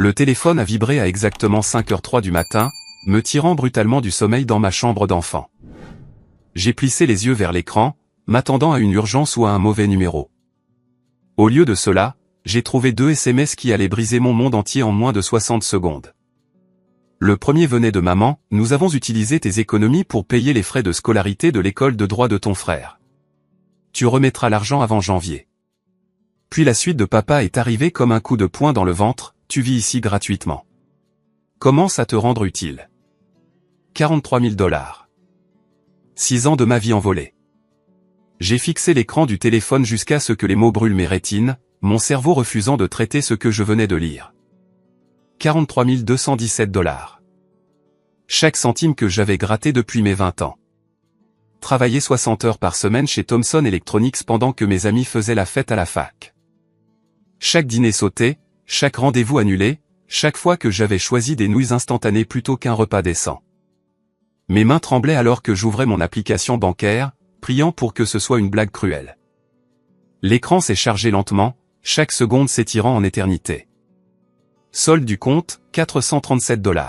Le téléphone a vibré à exactement 5h03 du matin, me tirant brutalement du sommeil dans ma chambre d'enfant. J'ai plissé les yeux vers l'écran, m'attendant à une urgence ou à un mauvais numéro. Au lieu de cela, j'ai trouvé 2 SMS qui allaient briser mon monde entier en moins de 60 secondes. Le premier venait de maman: nous avons utilisé tes économies pour payer les frais de scolarité de l'école de droit de ton frère. Tu remettras l'argent avant janvier. Puis la suite de papa est arrivée comme un coup de poing dans le ventre: tu vis ici gratuitement. Commence à te rendre utile. 43 000 $. 6 ans de ma vie envolée. J'ai fixé l'écran du téléphone jusqu'à ce que les mots brûlent mes rétines, mon cerveau refusant de traiter ce que je venais de lire. 43 217 $. Chaque centime que j'avais gratté depuis mes 20 ans. Travailler 60 heures par semaine chez Thomson Electronics pendant que mes amis faisaient la fête à la fac. Chaque dîner sauté, chaque rendez-vous annulé, chaque fois que j'avais choisi des nouilles instantanées plutôt qu'un repas décent. Mes mains tremblaient alors que j'ouvrais mon application bancaire, priant pour que ce soit une blague cruelle. L'écran s'est chargé lentement, chaque seconde s'étirant en éternité. Solde du compte, 437 $.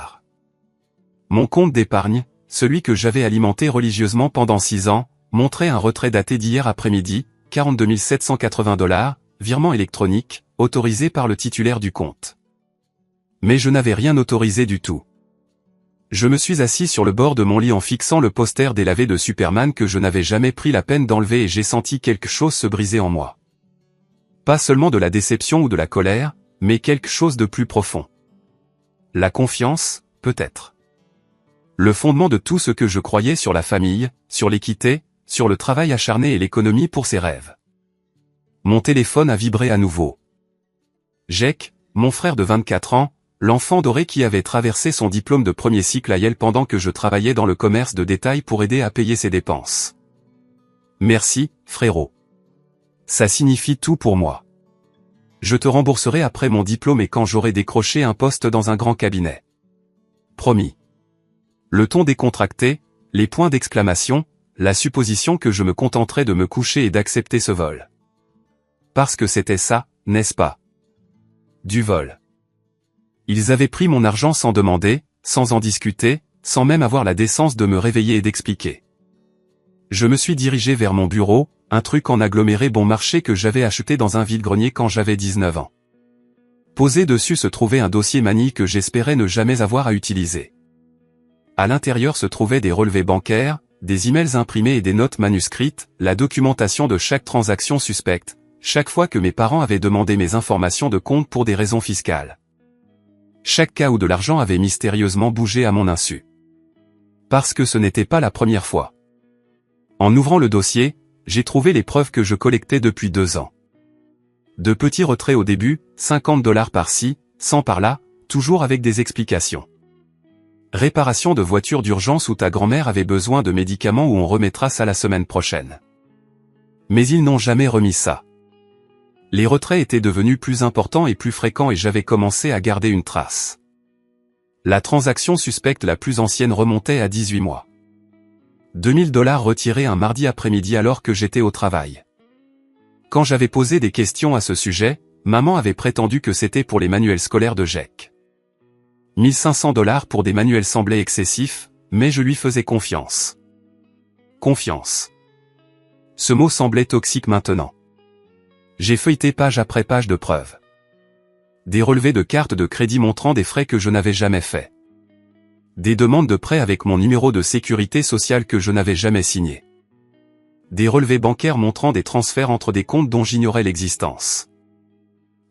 Mon compte d'épargne, celui que j'avais alimenté religieusement pendant 6 ans, montrait un retrait daté d'hier après-midi, 42 780 $, virement électronique, autorisé par le titulaire du compte. Mais je n'avais rien autorisé du tout. Je me suis assis sur le bord de mon lit en fixant le poster délavé de Superman que je n'avais jamais pris la peine d'enlever et j'ai senti quelque chose se briser en moi. Pas seulement de la déception ou de la colère, mais quelque chose de plus profond. La confiance, peut-être. Le fondement de tout ce que je croyais sur la famille, sur l'équité, sur le travail acharné et l'économie pour ses rêves. Mon téléphone a vibré à nouveau. Jake, mon frère de 24 ans, l'enfant doré qui avait traversé son diplôme de premier cycle à Yale pendant que je travaillais dans le commerce de détail pour aider à payer ses dépenses. Merci, frérot. Ça signifie tout pour moi. Je te rembourserai après mon diplôme et quand j'aurai décroché un poste dans un grand cabinet. Promis. Le ton décontracté, les points d'exclamation, la supposition que je me contenterais de me coucher et d'accepter ce vol. Parce que c'était ça, n'est-ce pas? Du vol. Ils avaient pris mon argent sans demander, sans en discuter, sans même avoir la décence de me réveiller et d'expliquer. Je me suis dirigé vers mon bureau, un truc en aggloméré bon marché que j'avais acheté dans un vide-grenier quand j'avais 19 ans. Posé dessus se trouvait un dossier manille que j'espérais ne jamais avoir à utiliser. À l'intérieur se trouvaient des relevés bancaires, des emails imprimés et des notes manuscrites, la documentation de chaque transaction suspecte, chaque fois que mes parents avaient demandé mes informations de compte pour des raisons fiscales. Chaque cas où de l'argent avait mystérieusement bougé à mon insu. Parce que ce n'était pas la première fois. En ouvrant le dossier, j'ai trouvé les preuves que je collectais depuis 2 ans. De petits retraits au début, 50 $ par-ci, 100 par-là, toujours avec des explications. Réparation de voiture d'urgence où ta grand-mère avait besoin de médicaments où on remettra ça la semaine prochaine. Mais ils n'ont jamais remis ça. Les retraits étaient devenus plus importants et plus fréquents et j'avais commencé à garder une trace. La transaction suspecte la plus ancienne remontait à 18 mois. 2000 $ retirés un mardi après-midi alors que j'étais au travail. Quand j'avais posé des questions à ce sujet, maman avait prétendu que c'était pour les manuels scolaires de Jake. 1500 $ pour des manuels semblaient excessifs, mais je lui faisais confiance. Confiance. Ce mot semblait toxique maintenant. J'ai feuilleté page après page de preuves. Des relevés de cartes de crédit montrant des frais que je n'avais jamais faits. Des demandes de prêt avec mon numéro de sécurité sociale que je n'avais jamais signé. Des relevés bancaires montrant des transferts entre des comptes dont j'ignorais l'existence.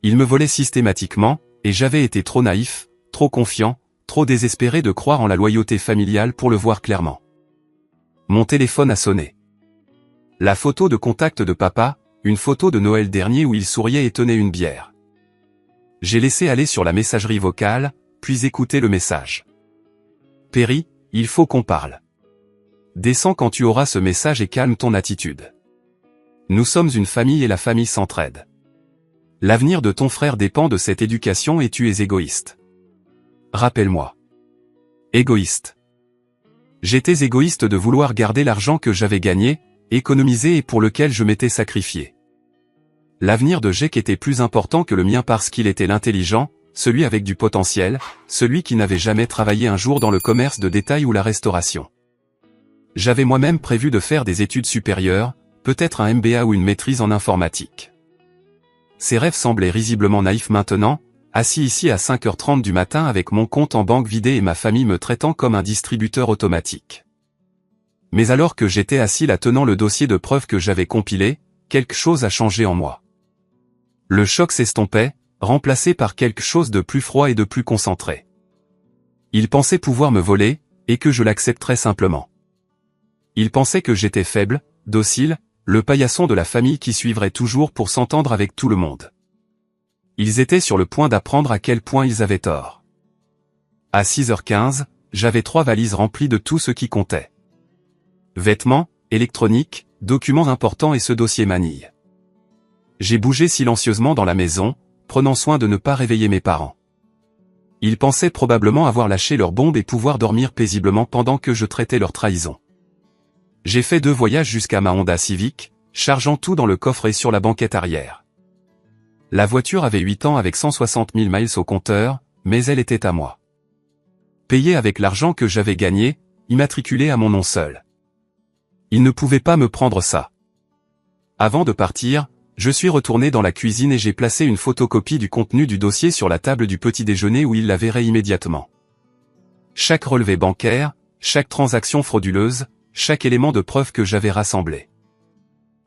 Ils me volaient systématiquement, et j'avais été trop naïf, trop confiant, trop désespéré de croire en la loyauté familiale pour le voir clairement. Mon téléphone a sonné. La photo de contact de papa, une photo de Noël dernier où il souriait et tenait une bière. J'ai laissé aller sur la messagerie vocale, puis écouté le message. Perry, il faut qu'on parle. Descends quand tu auras ce message et calme ton attitude. Nous sommes une famille et la famille s'entraide. L'avenir de ton frère dépend de cette éducation et tu es égoïste. Rappelle-moi. Égoïste. J'étais égoïste de vouloir garder l'argent que j'avais gagné, économisé et pour lequel je m'étais sacrifié. L'avenir de Jake était plus important que le mien parce qu'il était l'intelligent, celui avec du potentiel, celui qui n'avait jamais travaillé un jour dans le commerce de détail ou la restauration. J'avais moi-même prévu de faire des études supérieures, peut-être un MBA ou une maîtrise en informatique. Ces rêves semblaient risiblement naïfs maintenant, assis ici à 5h30 du matin avec mon compte en banque vidé et ma famille me traitant comme un distributeur automatique. Mais alors que j'étais assis là tenant le dossier de preuves que j'avais compilé, quelque chose a changé en moi. Le choc s'estompait, remplacé par quelque chose de plus froid et de plus concentré. Il pensait pouvoir me voler, et que je l'accepterais simplement. Il pensait que j'étais faible, docile, le paillasson de la famille qui suivrait toujours pour s'entendre avec tout le monde. Ils étaient sur le point d'apprendre à quel point ils avaient tort. À 6h15, j'avais 3 valises remplies de tout ce qui comptait. Vêtements, électronique, documents importants et ce dossier manille. J'ai bougé silencieusement dans la maison, prenant soin de ne pas réveiller mes parents. Ils pensaient probablement avoir lâché leur bombe et pouvoir dormir paisiblement pendant que je traitais leur trahison. J'ai fait 2 voyages jusqu'à ma Honda Civic, chargeant tout dans le coffre et sur la banquette arrière. La voiture avait 8 ans avec 160 000 miles au compteur, mais elle était à moi. Payée avec l'argent que j'avais gagné, immatriculée à mon nom seul. Ils ne pouvaient pas me prendre ça. Avant de partir, je suis retourné dans la cuisine et j'ai placé une photocopie du contenu du dossier sur la table du petit déjeuner où ils la verraient immédiatement. Chaque relevé bancaire, chaque transaction frauduleuse, chaque élément de preuve que j'avais rassemblé.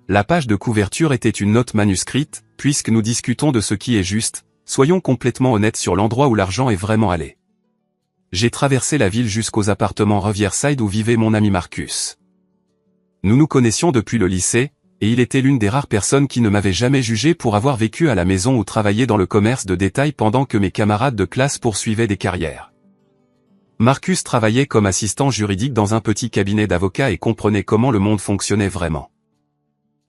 La page de couverture était une note manuscrite, puisque nous discutons de ce qui est juste, soyons complètement honnêtes sur l'endroit où l'argent est vraiment allé. J'ai traversé la ville jusqu'aux appartements Riverside où vivait mon ami Marcus. Nous nous connaissions depuis le lycée, et il était l'une des rares personnes qui ne m'avait jamais jugé pour avoir vécu à la maison ou travaillé dans le commerce de détail pendant que mes camarades de classe poursuivaient des carrières. Marcus travaillait comme assistant juridique dans un petit cabinet d'avocats et comprenait comment le monde fonctionnait vraiment.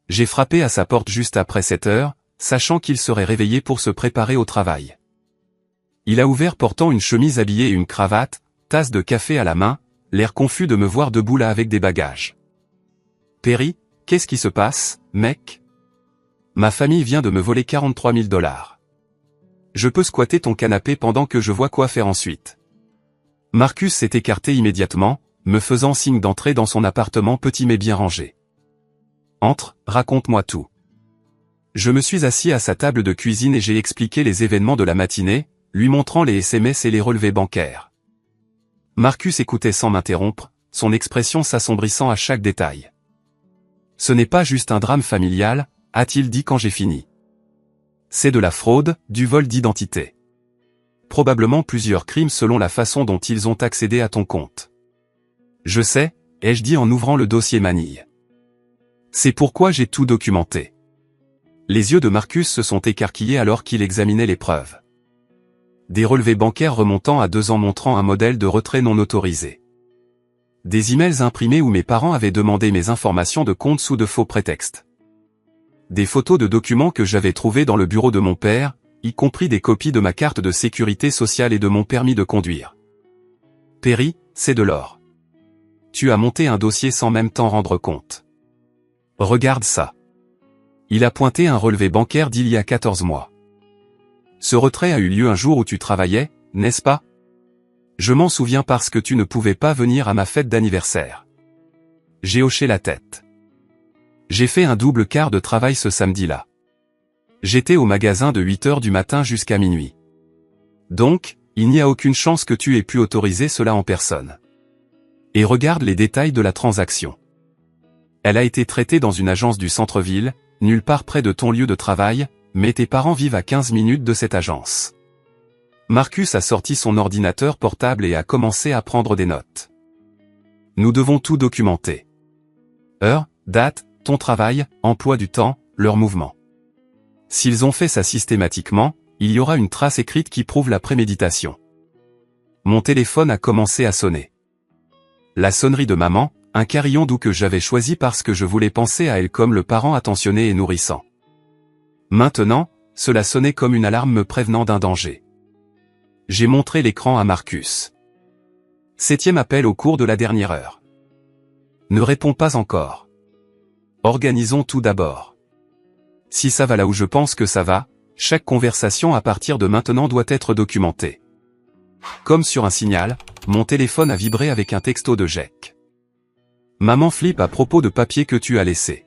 J'ai frappé à sa porte juste après 7 heures, sachant qu'il serait réveillé pour se préparer au travail. Il a ouvert portant une chemise habillée et une cravate, tasse de café à la main, l'air confus de me voir debout là avec des bagages. « Perry, qu'est-ce qui se passe, mec ? Ma famille vient de me voler 43 000 $. Je peux squatter ton canapé pendant que je vois quoi faire ensuite. » Marcus s'est écarté immédiatement, me faisant signe d'entrer dans son appartement petit mais bien rangé. « Entre, raconte-moi tout. » Je me suis assis à sa table de cuisine et j'ai expliqué les événements de la matinée, lui montrant les SMS et les relevés bancaires. Marcus écoutait sans m'interrompre, son expression s'assombrissant à chaque détail. « Ce n'est pas juste un drame familial, a-t-il dit quand j'ai fini. C'est de la fraude, du vol d'identité. Probablement plusieurs crimes selon la façon dont ils ont accédé à ton compte. Je sais, ai-je dit en ouvrant le dossier manille. C'est pourquoi j'ai tout documenté. » Les yeux de Marcus se sont écarquillés alors qu'il examinait les preuves. Des relevés bancaires remontant à 2 ans montrant un modèle de retrait non autorisé. Des emails imprimés où mes parents avaient demandé mes informations de compte sous de faux prétextes. Des photos de documents que j'avais trouvés dans le bureau de mon père, y compris des copies de ma carte de sécurité sociale et de mon permis de conduire. Perry, c'est de l'or. Tu as monté un dossier sans même t'en rendre compte. Regarde ça. Il a pointé un relevé bancaire d'il y a 14 mois. Ce retrait a eu lieu un jour où tu travaillais, n'est-ce pas? Je m'en souviens parce que tu ne pouvais pas venir à ma fête d'anniversaire. J'ai hoché la tête. J'ai fait un double quart de travail ce samedi-là. J'étais au magasin de 8h du matin jusqu'à minuit. Donc, il n'y a aucune chance que tu aies pu autoriser cela en personne. Et regarde les détails de la transaction. Elle a été traitée dans une agence du centre-ville, nulle part près de ton lieu de travail, mais tes parents vivent à 15 minutes de cette agence. Marcus a sorti son ordinateur portable et a commencé à prendre des notes. Nous devons tout documenter. Heure, date, ton travail, emploi du temps, leurs mouvements. S'ils ont fait ça systématiquement, il y aura une trace écrite qui prouve la préméditation. Mon téléphone a commencé à sonner. La sonnerie de maman, un carillon doux que j'avais choisi parce que je voulais penser à elle comme le parent attentionné et nourrissant. Maintenant, cela sonnait comme une alarme me prévenant d'un danger. J'ai montré l'écran à Marcus. 7e appel au cours de la dernière heure. Ne réponds pas encore. Organisons tout d'abord. Si ça va là où je pense que ça va, Chaque conversation à partir de maintenant doit être documentée. Comme sur un signal, mon téléphone a vibré avec un texto de Jack. Maman flippe à propos de papier que tu as laissé.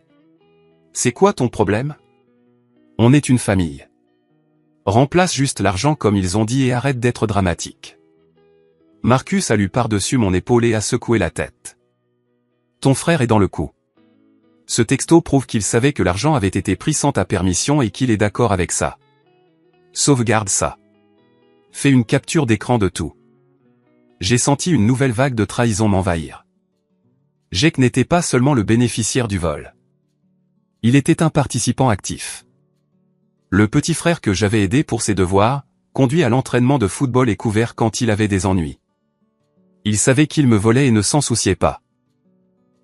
C'est quoi ton problème? On est une famille. Remplace juste l'argent comme ils ont dit et arrête d'être dramatique. Marcus a lu par-dessus mon épaule et a secoué la tête. Ton frère est dans le coup. Ce texto prouve qu'il savait que l'argent avait été pris sans ta permission et qu'il est d'accord avec ça. Sauvegarde ça. Fais une capture d'écran de tout. J'ai senti une nouvelle vague de trahison m'envahir. Jake n'était pas seulement le bénéficiaire du vol. Il était un participant actif. Le petit frère que j'avais aidé pour ses devoirs, conduit à l'entraînement de football et couvert quand il avait des ennuis. Il savait qu'il me volait et ne s'en souciait pas.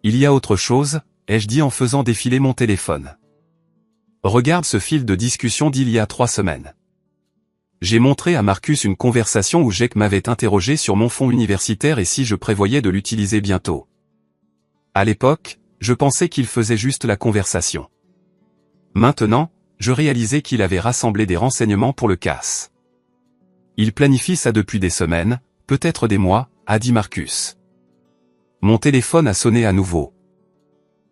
Il y a autre chose, ai-je dit en faisant défiler mon téléphone. Regarde ce fil de discussion d'il y a 3 semaines. J'ai montré à Marcus une conversation où Jake m'avait interrogé sur mon fonds universitaire et si je prévoyais de l'utiliser bientôt. À l'époque, je pensais qu'il faisait juste la conversation. Maintenant, je réalisais qu'il avait rassemblé des renseignements pour le casse. Il planifie ça depuis des semaines, peut-être des mois, a dit Marcus. Mon téléphone a sonné à nouveau.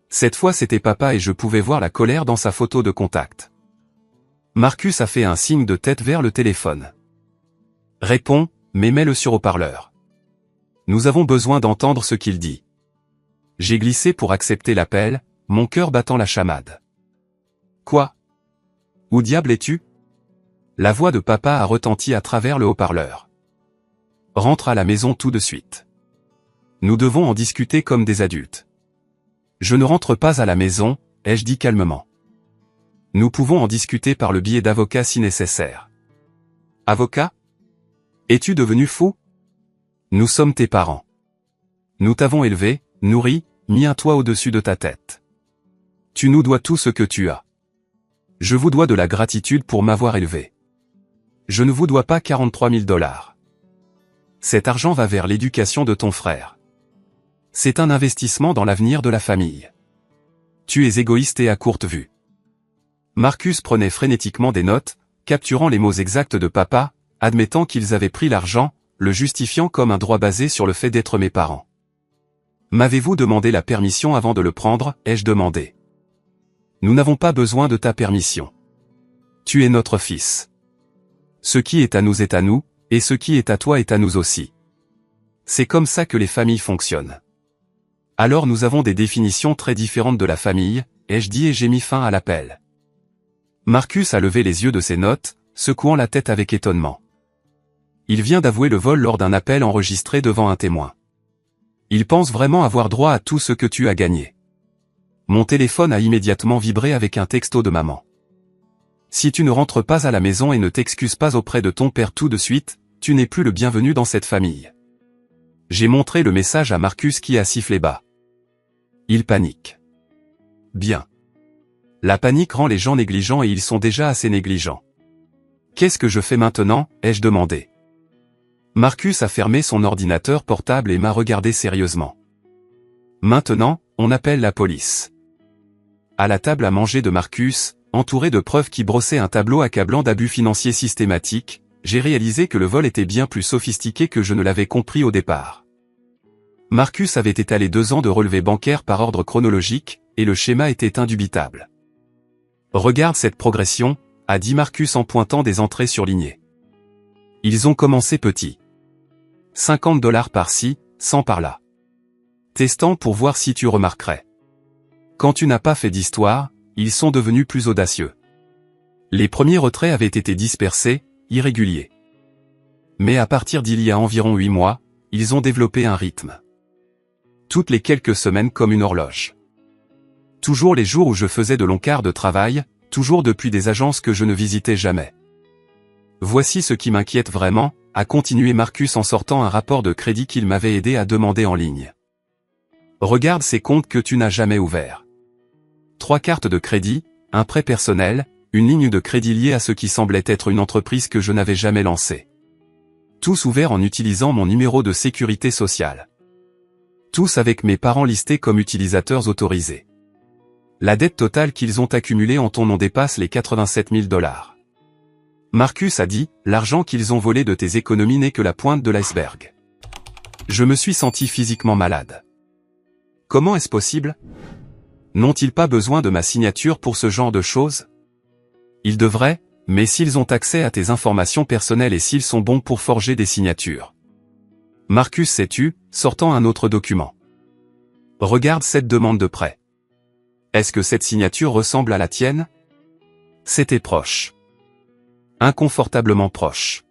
Cette fois c'était papa et je pouvais voir la colère dans sa photo de contact. Marcus a fait un signe de tête vers le téléphone. Réponds, mais mets-le sur haut-parleur. Nous avons besoin d'entendre ce qu'il dit. J'ai glissé pour accepter l'appel, mon cœur battant la chamade. Quoi? Où diable es-tu? La voix de papa a retenti à travers le haut-parleur. Rentre à la maison tout de suite. Nous devons en discuter comme des adultes. Je ne rentre pas à la maison, ai-je dit calmement. Nous pouvons en discuter par le biais d'avocats si nécessaire. Avocat? Es-tu devenu fou? Nous sommes tes parents. Nous t'avons élevé, nourri, mis un toit au-dessus de ta tête. Tu nous dois tout ce que tu as. Je vous dois de la gratitude pour m'avoir élevé. Je ne vous dois pas 43 000 $. Cet argent va vers l'éducation de ton frère. C'est un investissement dans l'avenir de la famille. Tu es égoïste et à courte vue. Marcus prenait frénétiquement des notes, capturant les mots exacts de papa, admettant qu'ils avaient pris l'argent, le justifiant comme un droit basé sur le fait d'être mes parents. M'avez-vous demandé la permission avant de le prendre, ai-je demandé. Nous n'avons pas besoin de ta permission. Tu es notre fils. Ce qui est à nous, et ce qui est à toi est à nous aussi. C'est comme ça que les familles fonctionnent. Alors nous avons des définitions très différentes de la famille, ai-je dit et j'ai mis fin à l'appel. Marcus a levé les yeux de ses notes, secouant la tête avec étonnement. Il vient d'avouer le vol lors d'un appel enregistré devant un témoin. Il pense vraiment avoir droit à tout ce que tu as gagné. Mon téléphone a immédiatement vibré avec un texto de maman. Si tu ne rentres pas à la maison et ne t'excuses pas auprès de ton père tout de suite, tu n'es plus le bienvenu dans cette famille. J'ai montré le message à Marcus qui a sifflé bas. Il panique. Bien. La panique rend les gens négligents et ils sont déjà assez négligents. Qu'est-ce que je fais maintenant, ai-je demandé. Marcus a fermé son ordinateur portable et m'a regardé sérieusement. Maintenant, on appelle la police. À la table à manger de Marcus, entouré de preuves qui brossaient un tableau accablant d'abus financiers systématiques, j'ai réalisé que le vol était bien plus sophistiqué que je ne l'avais compris au départ. Marcus avait étalé 2 ans de relevés bancaires par ordre chronologique, et le schéma était indubitable. Regarde cette progression, a dit Marcus en pointant des entrées surlignées. Ils ont commencé petits. 50 $ par-ci, 100 par-là. Testant pour voir si tu remarquerais. Quand tu n'as pas fait d'histoire, ils sont devenus plus audacieux. Les premiers retraits avaient été dispersés, irréguliers. Mais à partir d'il y a environ 8 mois, ils ont développé un rythme. Toutes les quelques semaines comme une horloge. Toujours les jours où je faisais de longs quarts de travail, toujours depuis des agences que je ne visitais jamais. Voici ce qui m'inquiète vraiment, a continué Marcus en sortant un rapport de crédit qu'il m'avait aidé à demander en ligne. Regarde ces comptes que tu n'as jamais ouverts. 3 cartes de crédit, un prêt personnel, une ligne de crédit liée à ce qui semblait être une entreprise que je n'avais jamais lancée. Tous ouverts en utilisant mon numéro de sécurité sociale. Tous avec mes parents listés comme utilisateurs autorisés. La dette totale qu'ils ont accumulée en ton nom dépasse les 87 000 $. Marcus a dit, l'argent qu'ils ont volé de tes économies n'est que la pointe de l'iceberg. Je me suis senti physiquement malade. Comment est-ce possible? N'ont-ils pas besoin de ma signature pour ce genre de choses? Ils devraient, mais s'ils ont accès à tes informations personnelles et s'ils sont bons pour forger des signatures. Marcus s'est tu, sortant un autre document. Regarde cette demande de prêt. Est-ce que cette signature ressemble à la tienne? C'était proche. Inconfortablement proche.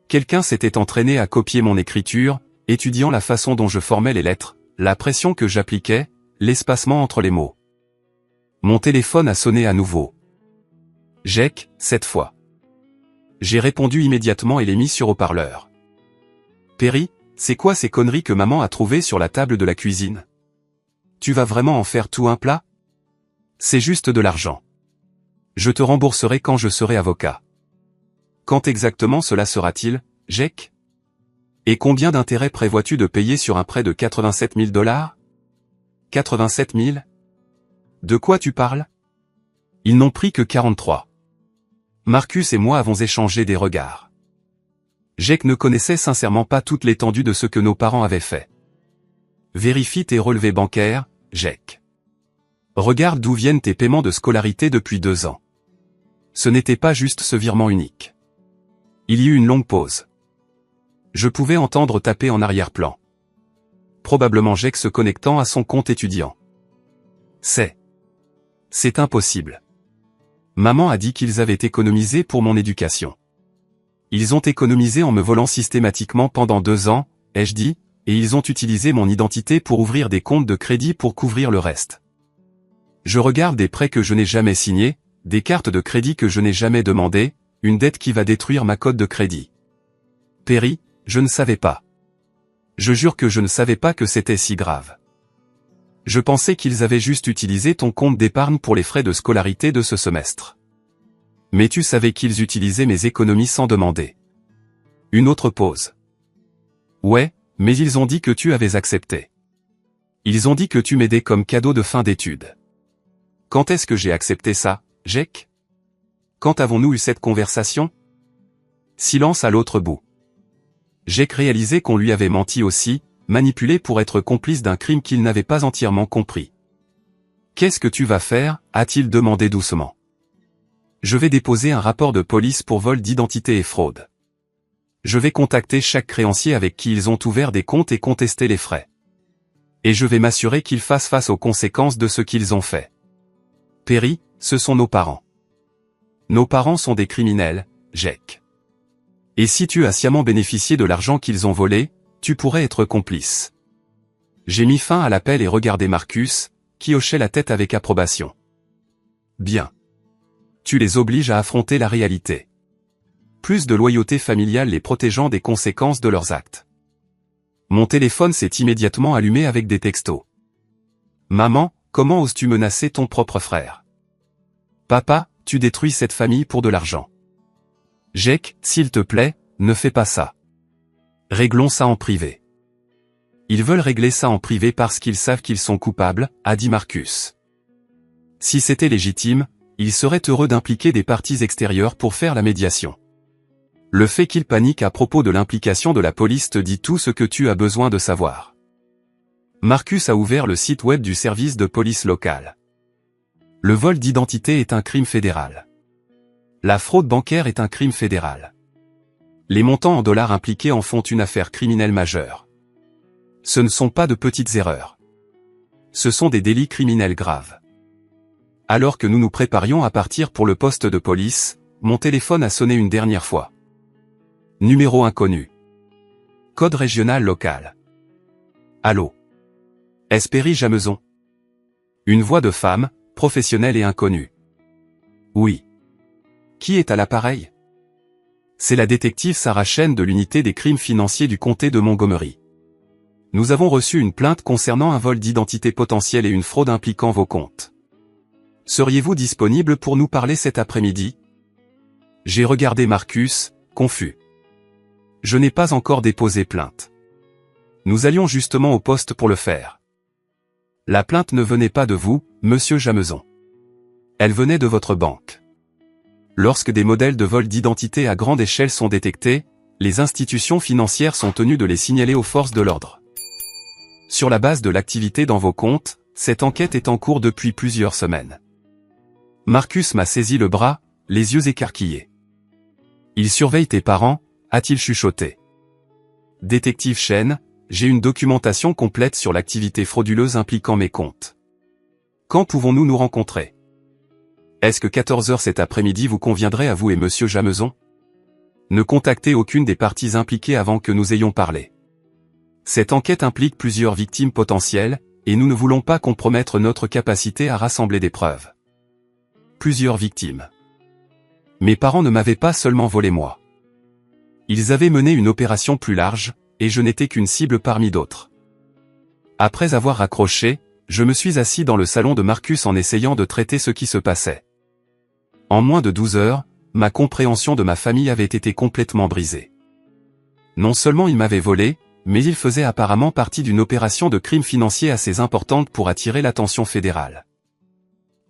Quelqu'un s'était entraîné à copier mon écriture, étudiant la façon dont je formais les lettres, la pression que j'appliquais, l'espacement entre les mots. Mon téléphone a sonné à nouveau. Jake, cette fois. J'ai répondu immédiatement et l'ai mis sur haut-parleur. Perry, c'est quoi ces conneries que maman a trouvées sur la table de la cuisine? Tu vas vraiment en faire tout un plat? C'est juste de l'argent. Je te rembourserai quand je serai avocat. Quand exactement cela sera-t-il, Jake? Et combien d'intérêts prévois-tu de payer sur un prêt de 87 000 $? 87 000? De quoi tu parles? Ils n'ont pris que 43. Marcus et moi avons échangé des regards. Jake ne connaissait sincèrement pas toute l'étendue de ce que nos parents avaient fait. Vérifie tes relevés bancaires, Jake. Regarde d'où viennent tes paiements de scolarité depuis 2 ans. Ce n'était pas juste ce virement unique. Il y eut une longue pause. Je pouvais entendre taper en arrière-plan. Probablement Jake se connectant à son compte étudiant. C'est impossible. Maman a dit qu'ils avaient économisé pour mon éducation. Ils ont économisé en me volant systématiquement pendant 2 ans, ai-je dit, et ils ont utilisé mon identité pour ouvrir des comptes de crédit pour couvrir le reste. Je regarde des prêts que je n'ai jamais signés, des cartes de crédit que je n'ai jamais demandées, une dette qui va détruire ma cote de crédit. Perry, je ne savais pas. Je jure que je ne savais pas que c'était si grave. Je pensais qu'ils avaient juste utilisé ton compte d'épargne pour les frais de scolarité de ce semestre. Mais tu savais qu'ils utilisaient mes économies sans demander. Une autre pause. Ouais, mais ils ont dit que tu avais accepté. Ils ont dit que tu m'aidais comme cadeau de fin d'études. Quand est-ce que j'ai accepté ça, Jake? Quand avons-nous eu cette conversation? Silence à l'autre bout. Jake réalisait qu'on lui avait menti aussi, manipulé pour être complice d'un crime qu'il n'avait pas entièrement compris. Qu'est-ce que tu vas faire? A-t-il demandé doucement. Je vais déposer un rapport de police pour vol d'identité et fraude. Je vais contacter chaque créancier avec qui ils ont ouvert des comptes et contester les frais. Et je vais m'assurer qu'ils fassent face aux conséquences de ce qu'ils ont fait. Perry, ce sont nos parents. Nos parents sont des criminels, Jake. Et si tu as sciemment bénéficié de l'argent qu'ils ont volé, tu pourrais être complice. J'ai mis fin à l'appel et regardé Marcus, qui hochait la tête avec approbation. Bien. Tu les obliges à affronter la réalité. Plus de loyauté familiale les protégeant des conséquences de leurs actes. Mon téléphone s'est immédiatement allumé avec des textos. Maman, comment oses-tu menacer ton propre frère? Papa, tu détruis cette famille pour de l'argent. Jake, s'il te plaît, ne fais pas ça. Réglons ça en privé. Ils veulent régler ça en privé parce qu'ils savent qu'ils sont coupables, a dit Marcus. Si c'était légitime, ils seraient heureux d'impliquer des parties extérieures pour faire la médiation. Le fait qu'ils paniquent à propos de l'implication de la police te dit tout ce que tu as besoin de savoir. Marcus a ouvert le site web du service de police local. Le vol d'identité est un crime fédéral. La fraude bancaire est un crime fédéral. Les montants en dollars impliqués en font une affaire criminelle majeure. Ce ne sont pas de petites erreurs. Ce sont des délits criminels graves. Alors que nous nous préparions à partir pour le poste de police, mon téléphone a sonné une dernière fois. Numéro inconnu. Code régional local. Allô? Est-ce Perry Jameson? Une voix de femme, professionnelle et inconnue. Oui. Qui est à l'appareil? C'est la détective Sarah Chen de l'unité des crimes financiers du comté de Montgomery. Nous avons reçu une plainte concernant un vol d'identité potentiel et une fraude impliquant vos comptes. Seriez-vous disponible pour nous parler cet après-midi? J'ai regardé Marcus, confus. Je n'ai pas encore déposé plainte. Nous allions justement au poste pour le faire. La plainte ne venait pas de vous, monsieur Jameson. Elle venait de votre banque. Lorsque des modèles de vol d'identité à grande échelle sont détectés, les institutions financières sont tenues de les signaler aux forces de l'ordre. Sur la base de l'activité dans vos comptes, cette enquête est en cours depuis plusieurs semaines. Marcus m'a saisi le bras, les yeux écarquillés. Il surveille tes parents, a-t-il chuchoté. Détective Chen, j'ai une documentation complète sur l'activité frauduleuse impliquant mes comptes. Quand pouvons-nous nous rencontrer? Est-ce que 14 h cet après-midi vous conviendrait à vous et monsieur Jameson? Ne contactez aucune des parties impliquées avant que nous ayons parlé. Cette enquête implique plusieurs victimes potentielles, et nous ne voulons pas compromettre notre capacité à rassembler des preuves. Plusieurs victimes. Mes parents ne m'avaient pas seulement volé moi. Ils avaient mené une opération plus large, et je n'étais qu'une cible parmi d'autres. Après avoir raccroché, je me suis assis dans le salon de Marcus en essayant de traiter ce qui se passait. En moins de 12 heures, ma compréhension de ma famille avait été complètement brisée. Non seulement il m'avait volé, mais il faisait apparemment partie d'une opération de crime financier assez importante pour attirer l'attention fédérale.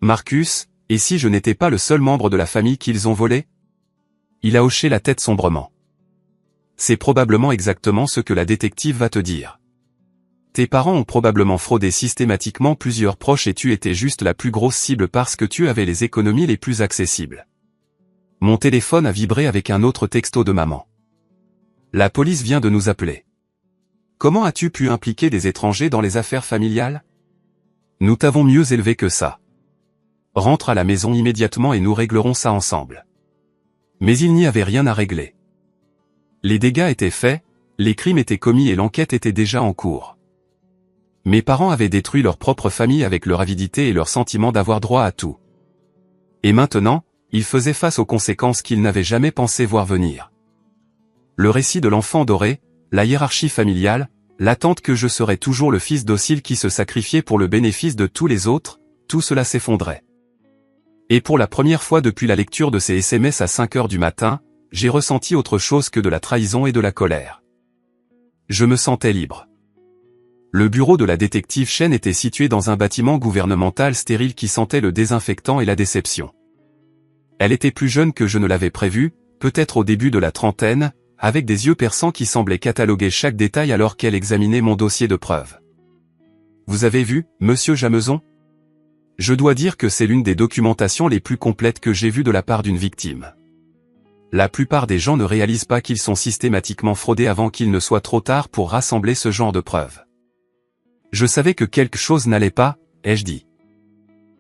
Marcus, et si je n'étais pas le seul membre de la famille qu'ils ont volé? Il a hoché la tête sombrement. C'est probablement exactement ce que la détective va te dire. Tes parents ont probablement fraudé systématiquement plusieurs proches et tu étais juste la plus grosse cible parce que tu avais les économies les plus accessibles. Mon téléphone a vibré avec un autre texto de maman. La police vient de nous appeler. Comment as-tu pu impliquer des étrangers dans les affaires familiales? Nous t'avons mieux élevé que ça. Rentre à la maison immédiatement et nous réglerons ça ensemble. Mais il n'y avait rien à régler. Les dégâts étaient faits, les crimes étaient commis et l'enquête était déjà en cours. Mes parents avaient détruit leur propre famille avec leur avidité et leur sentiment d'avoir droit à tout. Et maintenant, ils faisaient face aux conséquences qu'ils n'avaient jamais pensé voir venir. Le récit de l'enfant doré, la hiérarchie familiale, l'attente que je serais toujours le fils docile qui se sacrifiait pour le bénéfice de tous les autres, tout cela s'effondrait. Et pour la première fois depuis la lecture de ces SMS à 5 h du matin, j'ai ressenti autre chose que de la trahison et de la colère. Je me sentais libre. Le bureau de la détective Chen était situé dans un bâtiment gouvernemental stérile qui sentait le désinfectant et la déception. Elle était plus jeune que je ne l'avais prévu, peut-être au début de la trentaine, avec des yeux perçants qui semblaient cataloguer chaque détail alors qu'elle examinait mon dossier de preuves. Vous avez vu, monsieur Jameson? Je dois dire que c'est l'une des documentations les plus complètes que j'ai vues de la part d'une victime. La plupart des gens ne réalisent pas qu'ils sont systématiquement fraudés avant qu'il ne soit trop tard pour rassembler ce genre de preuves. Je savais que quelque chose n'allait pas, ai-je dit.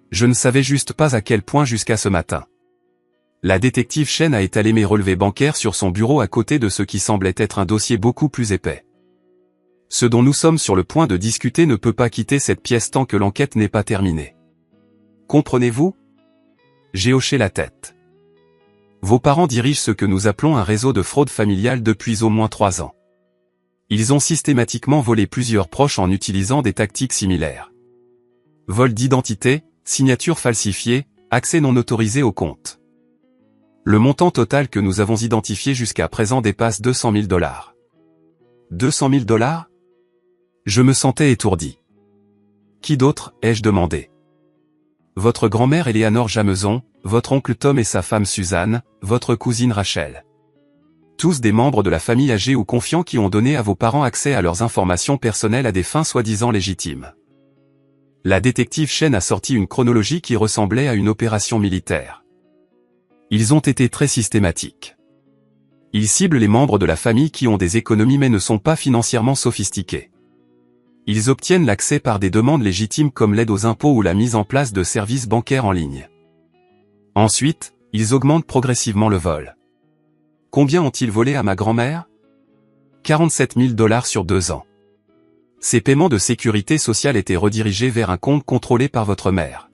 Je ne savais juste pas à quel point jusqu'à ce matin. La détective Chen a étalé mes relevés bancaires sur son bureau à côté de ce qui semblait être un dossier beaucoup plus épais. Ce dont nous sommes sur le point de discuter ne peut pas quitter cette pièce tant que l'enquête n'est pas terminée. Comprenez-vous? J'ai hoché la tête. Vos parents dirigent ce que nous appelons un réseau de fraude familiale depuis au moins 3 ans. Ils ont systématiquement volé plusieurs proches en utilisant des tactiques similaires. Vol d'identité, signature falsifiée, accès non autorisé au compte. Le montant total que nous avons identifié jusqu'à présent dépasse 200 000 $. 200 000 $? Je me sentais étourdi. Qui d'autre, ai-je demandé? Votre grand-mère Eleanor Jameson, votre oncle Tom et sa femme Suzanne, votre cousine Rachel. Tous des membres de la famille âgés ou confiants qui ont donné à vos parents accès à leurs informations personnelles à des fins soi-disant légitimes. La détective Chen a sorti une chronologie qui ressemblait à une opération militaire. Ils ont été très systématiques. Ils ciblent les membres de la famille qui ont des économies mais ne sont pas financièrement sophistiqués. Ils obtiennent l'accès par des demandes légitimes comme l'aide aux impôts ou la mise en place de services bancaires en ligne. Ensuite, ils augmentent progressivement le vol. Combien ont-ils volé à ma grand-mère? 47 000 $ sur 2 ans. Ces paiements de sécurité sociale étaient redirigés vers un compte contrôlé par votre mère.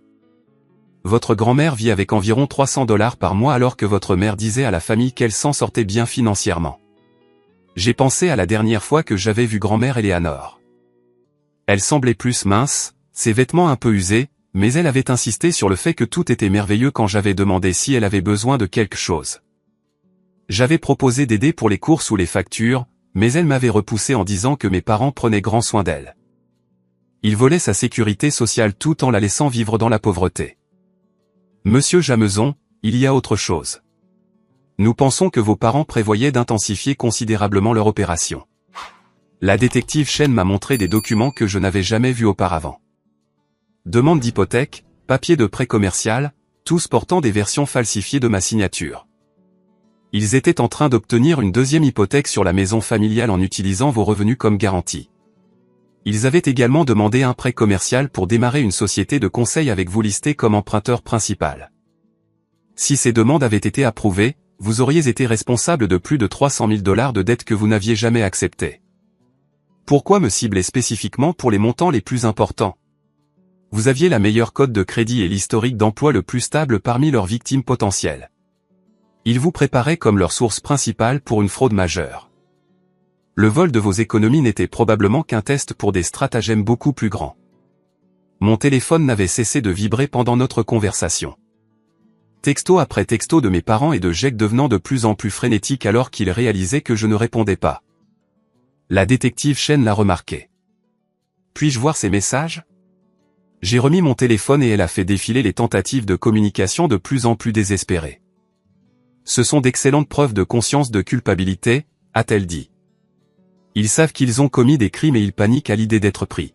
Votre grand-mère vit avec environ 300 $ par mois alors que votre mère disait à la famille qu'elle s'en sortait bien financièrement. J'ai pensé à la dernière fois que j'avais vu grand-mère Eleanor. Elle semblait plus mince, ses vêtements un peu usés, mais elle avait insisté sur le fait que tout était merveilleux quand j'avais demandé si elle avait besoin de quelque chose. J'avais proposé d'aider pour les courses ou les factures, mais elle m'avait repoussé en disant que mes parents prenaient grand soin d'elle. Ils volaient sa sécurité sociale tout en la laissant vivre dans la pauvreté. Monsieur Jameson, il y a autre chose. Nous pensons que vos parents prévoyaient d'intensifier considérablement leur opération. La détective Chen m'a montré des documents que je n'avais jamais vus auparavant. Demande d'hypothèque, papier de prêt commercial, tous portant des versions falsifiées de ma signature. Ils étaient en train d'obtenir une deuxième hypothèque sur la maison familiale en utilisant vos revenus comme garantie. Ils avaient également demandé un prêt commercial pour démarrer une société de conseil avec vous listée comme emprunteur principal. Si ces demandes avaient été approuvées, vous auriez été responsable de plus de 300 000 $ de dettes que vous n'aviez jamais acceptées. Pourquoi me cibler spécifiquement pour les montants les plus importants? Vous aviez la meilleure cote de crédit et l'historique d'emploi le plus stable parmi leurs victimes potentielles. Ils vous préparaient comme leur source principale pour une fraude majeure. Le vol de vos économies n'était probablement qu'un test pour des stratagèmes beaucoup plus grands. Mon téléphone n'avait cessé de vibrer pendant notre conversation. Texto après texto de mes parents et de Jake devenant de plus en plus frénétique alors qu'ils réalisaient que je ne répondais pas. La détective Chen l'a remarqué. Puis-je voir ces messages? J'ai remis mon téléphone et elle a fait défiler les tentatives de communication de plus en plus désespérées. Ce sont d'excellentes preuves de conscience de culpabilité, a-t-elle dit. Ils savent qu'ils ont commis des crimes et ils paniquent à l'idée d'être pris.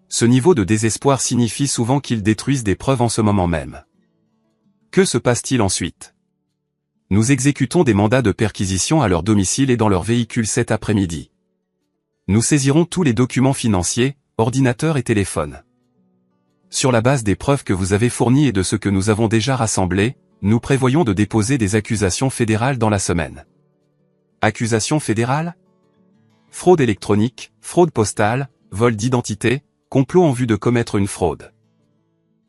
Ce niveau de désespoir signifie souvent qu'ils détruisent des preuves en ce moment même. Que se passe-t-il ensuite? Nous exécutons des mandats de perquisition à leur domicile et dans leur véhicule cet après-midi. Nous saisirons tous les documents financiers, ordinateurs et téléphones. Sur la base des preuves que vous avez fournies et de ce que nous avons déjà rassemblé, nous prévoyons de déposer des accusations fédérales dans la semaine. Accusations fédérales? Fraude électronique, fraude postale, vol d'identité, complot en vue de commettre une fraude.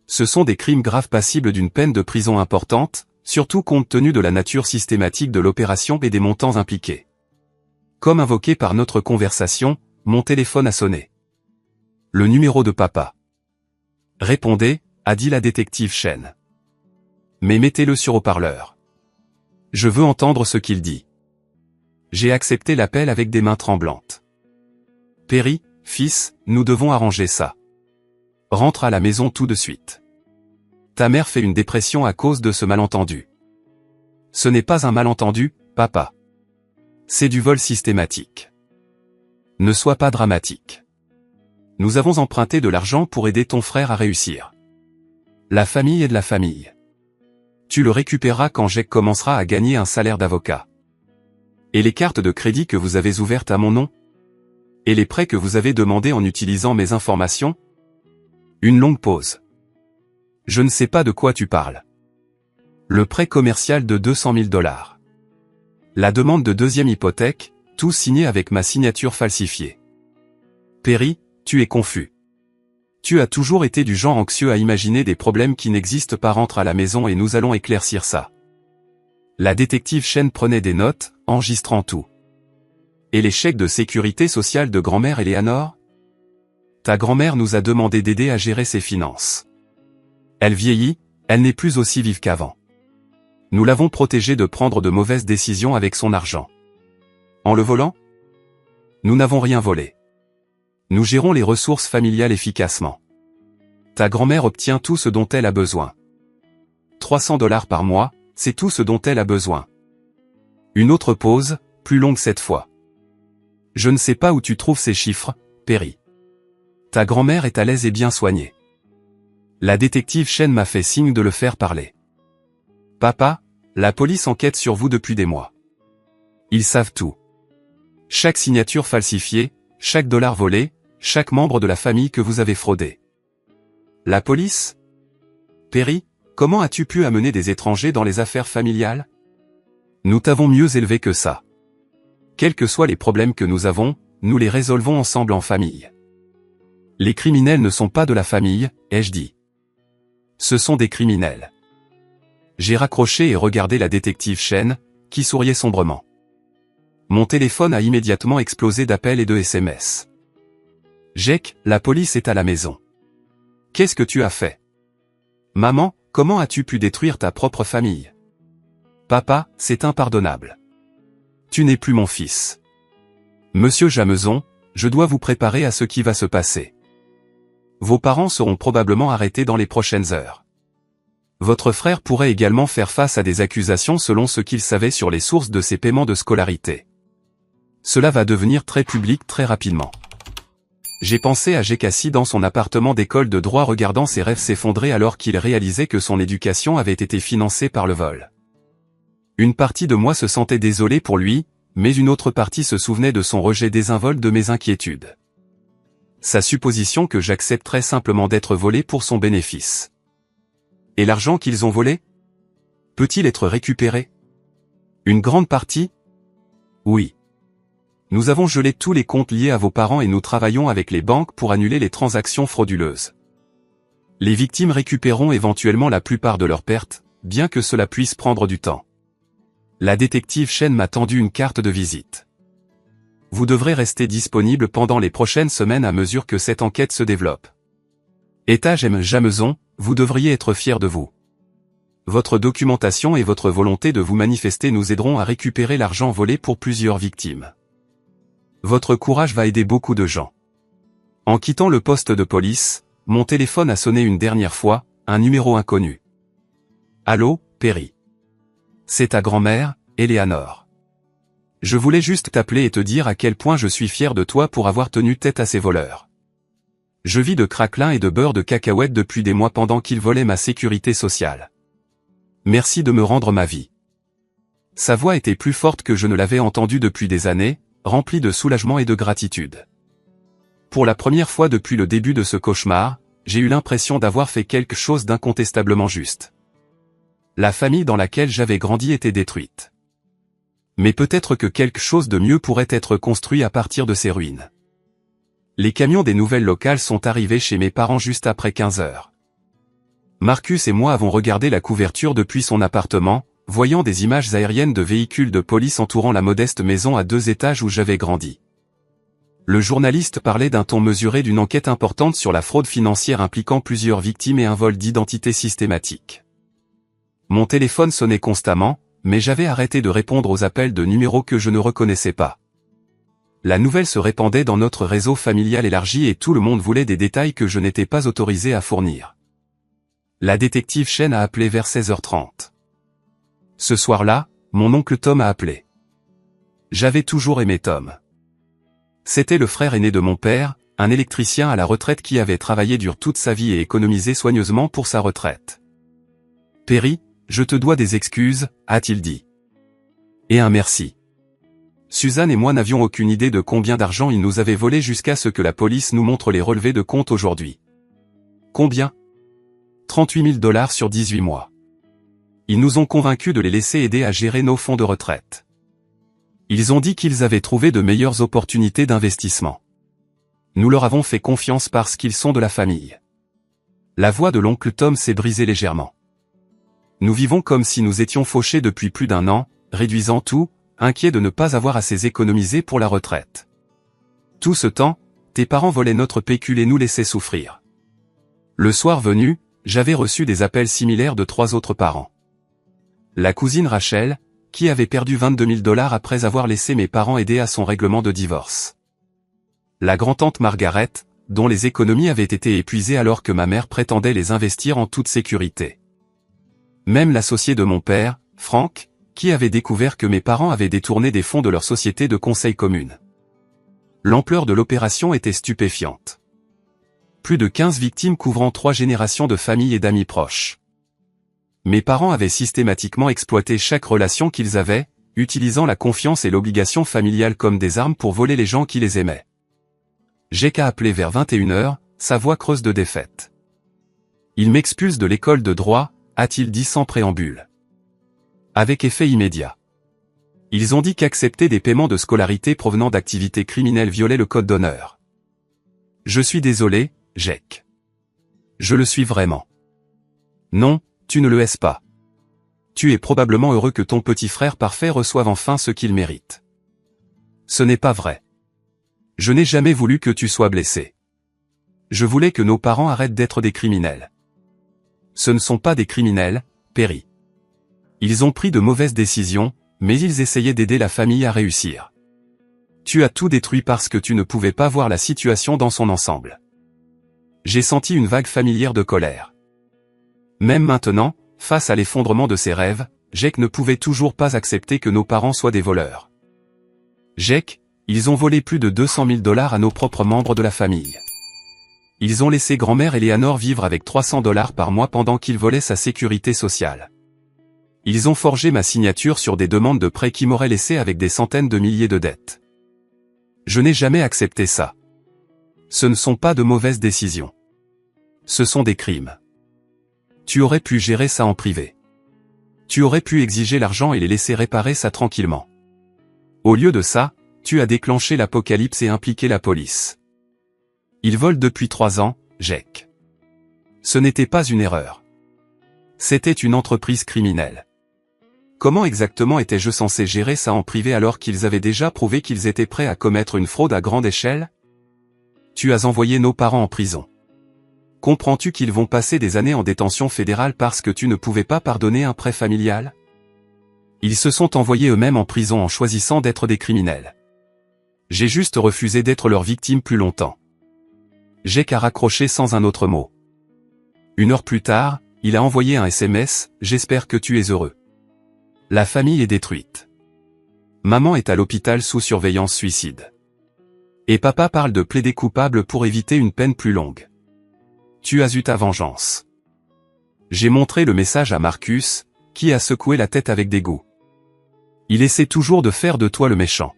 Ce sont des crimes graves passibles d'une peine de prison importante, surtout compte tenu de la nature systématique de l'opération et des montants impliqués. Comme invoqué par notre conversation, mon téléphone a sonné. Le numéro de papa. Répondez, a dit la détective Chen. Mais mettez-le sur haut-parleur. Je veux entendre ce qu'il dit. J'ai accepté l'appel avec des mains tremblantes. Perry, fils, nous devons arranger ça. Rentre à la maison tout de suite. Ta mère fait une dépression à cause de ce malentendu. Ce n'est pas un malentendu, papa. C'est du vol systématique. Ne sois pas dramatique. Nous avons emprunté de l'argent pour aider ton frère à réussir. La famille est de la famille. Tu le récupéreras quand Jake commencera à gagner un salaire d'avocat. Et les cartes de crédit que vous avez ouvertes à mon nom? Et les prêts que vous avez demandés en utilisant mes informations? Une longue pause. Je ne sais pas de quoi tu parles. Le prêt commercial de 200 000 $. La demande de deuxième hypothèque, tout signé avec ma signature falsifiée. Perry, tu es confus. Tu as toujours été du genre anxieux à imaginer des problèmes qui n'existent pas. Rentre à la maison et nous allons éclaircir ça. La détective Chen prenait des notes, enregistrant tout. Et les chèques de sécurité sociale de grand-mère Eleanor? Ta grand-mère nous a demandé d'aider à gérer ses finances. Elle vieillit, elle n'est plus aussi vive qu'avant. Nous l'avons protégée de prendre de mauvaises décisions avec son argent. En le volant? Nous n'avons rien volé. Nous gérons les ressources familiales efficacement. Ta grand-mère obtient tout ce dont elle a besoin. 300 $ par mois, c'est tout ce dont elle a besoin. Une autre pause, plus longue cette fois. Je ne sais pas où tu trouves ces chiffres, Perry. Ta grand-mère est à l'aise et bien soignée. La détective Chen m'a fait signe de le faire parler. Papa, la police enquête sur vous depuis des mois. Ils savent tout. Chaque signature falsifiée, chaque dollar volé, chaque membre de la famille que vous avez fraudé. La police? Perry, comment as-tu pu amener des étrangers dans les affaires familiales? Nous t'avons mieux élevé que ça. Quels que soient les problèmes que nous avons, nous les résolvons ensemble en famille. Les criminels ne sont pas de la famille, ai-je dit. Ce sont des criminels. J'ai raccroché et regardé la détective Chen, qui souriait sombrement. Mon téléphone a immédiatement explosé d'appels et de SMS. Jake, la police est à la maison. Qu'est-ce que tu as fait? Maman, comment as-tu pu détruire ta propre famille? Papa, c'est impardonnable. Tu n'es plus mon fils. Monsieur Jameson, je dois vous préparer à ce qui va se passer. Vos parents seront probablement arrêtés dans les prochaines heures. Votre frère pourrait également faire face à des accusations selon ce qu'il savait sur les sources de ses paiements de scolarité. Cela va devenir très public très rapidement. J'ai pensé à Jake assis dans son appartement d'école de droit regardant ses rêves s'effondrer alors qu'il réalisait que son éducation avait été financée par le vol. Une partie de moi se sentait désolé pour lui, mais une autre partie se souvenait de son rejet désinvolte de mes inquiétudes. Sa supposition que j'accepterais simplement d'être volé pour son bénéfice. Et l'argent qu'ils ont volé? Peut-il être récupéré? Une grande partie? Oui. Nous avons gelé tous les comptes liés à vos parents et nous travaillons avec les banques pour annuler les transactions frauduleuses. Les victimes récupéreront éventuellement la plupart de leurs pertes, bien que cela puisse prendre du temps. La détective Chen m'a tendu une carte de visite. Vous devrez rester disponible pendant les prochaines semaines à mesure que cette enquête se développe. Etage M. Jameson, vous devriez être fier de vous. Votre documentation et votre volonté de vous manifester nous aideront à récupérer l'argent volé pour plusieurs victimes. Votre courage va aider beaucoup de gens. En quittant le poste de police, mon téléphone a sonné une dernière fois, un numéro inconnu. Allô, Perry. C'est ta grand-mère, Eleanor. Je voulais juste t'appeler et te dire à quel point je suis fier de toi pour avoir tenu tête à ces voleurs. Je vis de craquelin et de beurre de cacahuète depuis des mois pendant qu'ils volaient ma sécurité sociale. Merci de me rendre ma vie. Sa voix était plus forte que je ne l'avais entendue depuis des années, remplie de soulagement et de gratitude. Pour la première fois depuis le début de ce cauchemar, j'ai eu l'impression d'avoir fait quelque chose d'incontestablement juste. La famille dans laquelle j'avais grandi était détruite. Mais peut-être que quelque chose de mieux pourrait être construit à partir de ces ruines. Les camions des nouvelles locales sont arrivés chez mes parents juste après 15 heures. Marcus et moi avons regardé la couverture depuis son appartement, voyant des images aériennes de véhicules de police entourant la modeste maison à 2 étages où j'avais grandi. Le journaliste parlait d'un ton mesuré d'une enquête importante sur la fraude financière impliquant plusieurs victimes et un vol d'identité systématique. Mon téléphone sonnait constamment, mais j'avais arrêté de répondre aux appels de numéros que je ne reconnaissais pas. La nouvelle se répandait dans notre réseau familial élargi et tout le monde voulait des détails que je n'étais pas autorisé à fournir. La détective Chen a appelé vers 16h30. Ce soir-là, mon oncle Tom a appelé. J'avais toujours aimé Tom. C'était le frère aîné de mon père, un électricien à la retraite qui avait travaillé dur toute sa vie et économisé soigneusement pour sa retraite. Perry, je te dois des excuses, a-t-il dit. Et un merci. Suzanne et moi n'avions aucune idée de combien d'argent il nous avait volé jusqu'à ce que la police nous montre les relevés de compte aujourd'hui. Combien? 38 000 $ sur 18 mois. Ils nous ont convaincus de les laisser aider à gérer nos fonds de retraite. Ils ont dit qu'ils avaient trouvé de meilleures opportunités d'investissement. Nous leur avons fait confiance parce qu'ils sont de la famille. La voix de l'oncle Tom s'est brisée légèrement. Nous vivons comme si nous étions fauchés depuis plus d'1 an, réduisant tout, inquiets de ne pas avoir assez économisé pour la retraite. Tout ce temps, tes parents volaient notre pécule et nous laissaient souffrir. Le soir venu, j'avais reçu des appels similaires de 3 autres parents. La cousine Rachel, qui avait perdu 22 000 $ après avoir laissé mes parents aider à son règlement de divorce. La grand-tante Margaret, dont les économies avaient été épuisées alors que ma mère prétendait les investir en toute sécurité. Même l'associé de mon père, Frank, qui avait découvert que mes parents avaient détourné des fonds de leur société de conseil commune. L'ampleur de l'opération était stupéfiante. Plus de 15 victimes couvrant 3 générations de familles et d'amis proches. Mes parents avaient systématiquement exploité chaque relation qu'ils avaient, utilisant la confiance et l'obligation familiale comme des armes pour voler les gens qui les aimaient. J'ai qu'à appeler vers 21 h, sa voix creuse de défaite. Il m'expulse de l'école de droit, a-t-il dit sans préambule. Avec effet immédiat. Ils ont dit qu'accepter des paiements de scolarité provenant d'activités criminelles violait le code d'honneur. Je suis désolé, Jake. Je le suis vraiment. Non, tu ne le es pas. Tu es probablement heureux que ton petit frère parfait reçoive enfin ce qu'il mérite. Ce n'est pas vrai. Je n'ai jamais voulu que tu sois blessé. Je voulais que nos parents arrêtent d'être des criminels. Ce ne sont pas des criminels, Perry. Ils ont pris de mauvaises décisions, mais ils essayaient d'aider la famille à réussir. Tu as tout détruit parce que tu ne pouvais pas voir la situation dans son ensemble. J'ai senti une vague familière de colère. Même maintenant, Face à l'effondrement de ses rêves, Jake ne pouvait toujours pas accepter que nos parents soient des voleurs. Jake, ils ont volé plus de 200 000 $ à nos propres membres de la famille. Ils ont laissé grand-mère Eleanor vivre avec 300 $ par mois pendant qu'ils volaient sa sécurité sociale. Ils ont forgé ma signature sur des demandes de prêt qui m'auraient laissé avec des centaines de milliers de dettes. Je n'ai jamais accepté ça. Ce ne sont pas de mauvaises décisions. Ce sont des crimes. Tu aurais pu gérer ça en privé. Tu aurais pu exiger l'argent et les laisser réparer ça tranquillement. Au lieu de ça, tu as déclenché l'apocalypse et impliqué la police. Ils volent depuis 3 ans, Jake. Ce n'était pas une erreur. C'était une entreprise criminelle. Comment exactement étais-je censé gérer ça en privé alors qu'ils avaient déjà prouvé qu'ils étaient prêts à commettre une fraude à grande échelle? Tu as envoyé nos parents en prison. Comprends-tu qu'ils vont passer des années en détention fédérale parce que tu ne pouvais pas pardonner un prêt familial? Ils se sont envoyés eux-mêmes en prison en choisissant d'être des criminels. J'ai juste refusé d'être leur victime plus longtemps. Jake a raccroché sans un autre mot. 1 heure plus tard, il a envoyé un SMS, « J'espère que tu es heureux. » La famille est détruite. Maman est à l'hôpital sous surveillance suicide. Et papa parle de plaider coupable pour éviter une peine plus longue. Tu as eu ta vengeance. J'ai montré le message à Marcus, qui a secoué la tête avec dégoût. Il essaie toujours de faire de toi le méchant.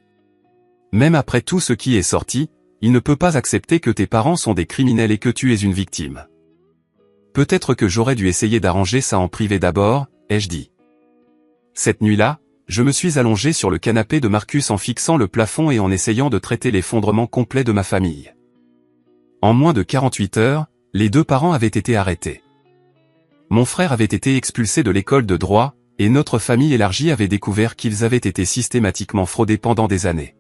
Même après tout ce qui est sorti, il ne peut pas accepter que tes parents sont des criminels et que tu es une victime. Peut-être que j'aurais dû essayer d'arranger ça en privé d'abord, ai-je dit. Cette nuit-là, je me suis allongé sur le canapé de Marcus en fixant le plafond et en essayant de traiter l'effondrement complet de ma famille. En moins de 48 heures, les 2 parents avaient été arrêtés. Mon frère avait été expulsé de l'école de droit, et notre famille élargie avait découvert qu'ils avaient été systématiquement fraudés pendant des années.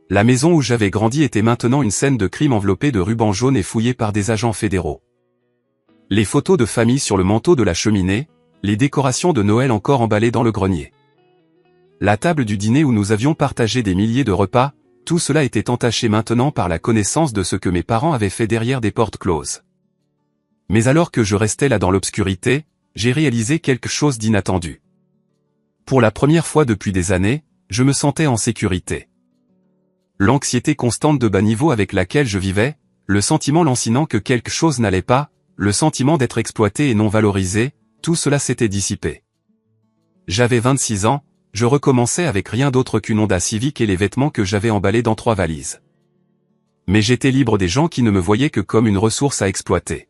La maison où j'avais grandi était maintenant une scène de crime enveloppée de rubans jaunes et fouillée par des agents fédéraux. Les photos de famille sur le manteau de la cheminée, les décorations de Noël encore emballées dans le grenier. La table du dîner où nous avions partagé des milliers de repas, tout cela était entaché maintenant par la connaissance de ce que mes parents avaient fait derrière des portes closes. Mais alors que je restais là dans l'obscurité, j'ai réalisé quelque chose d'inattendu. Pour la première fois depuis des années, je me sentais en sécurité. L'anxiété constante de bas niveau avec laquelle je vivais, le sentiment lancinant que quelque chose n'allait pas, le sentiment d'être exploité et non valorisé, tout cela s'était dissipé. J'avais 26 ans, je recommençais avec rien d'autre qu'une Honda Civic et les vêtements que j'avais emballés dans 3 valises. Mais j'étais libre des gens qui ne me voyaient que comme une ressource à exploiter.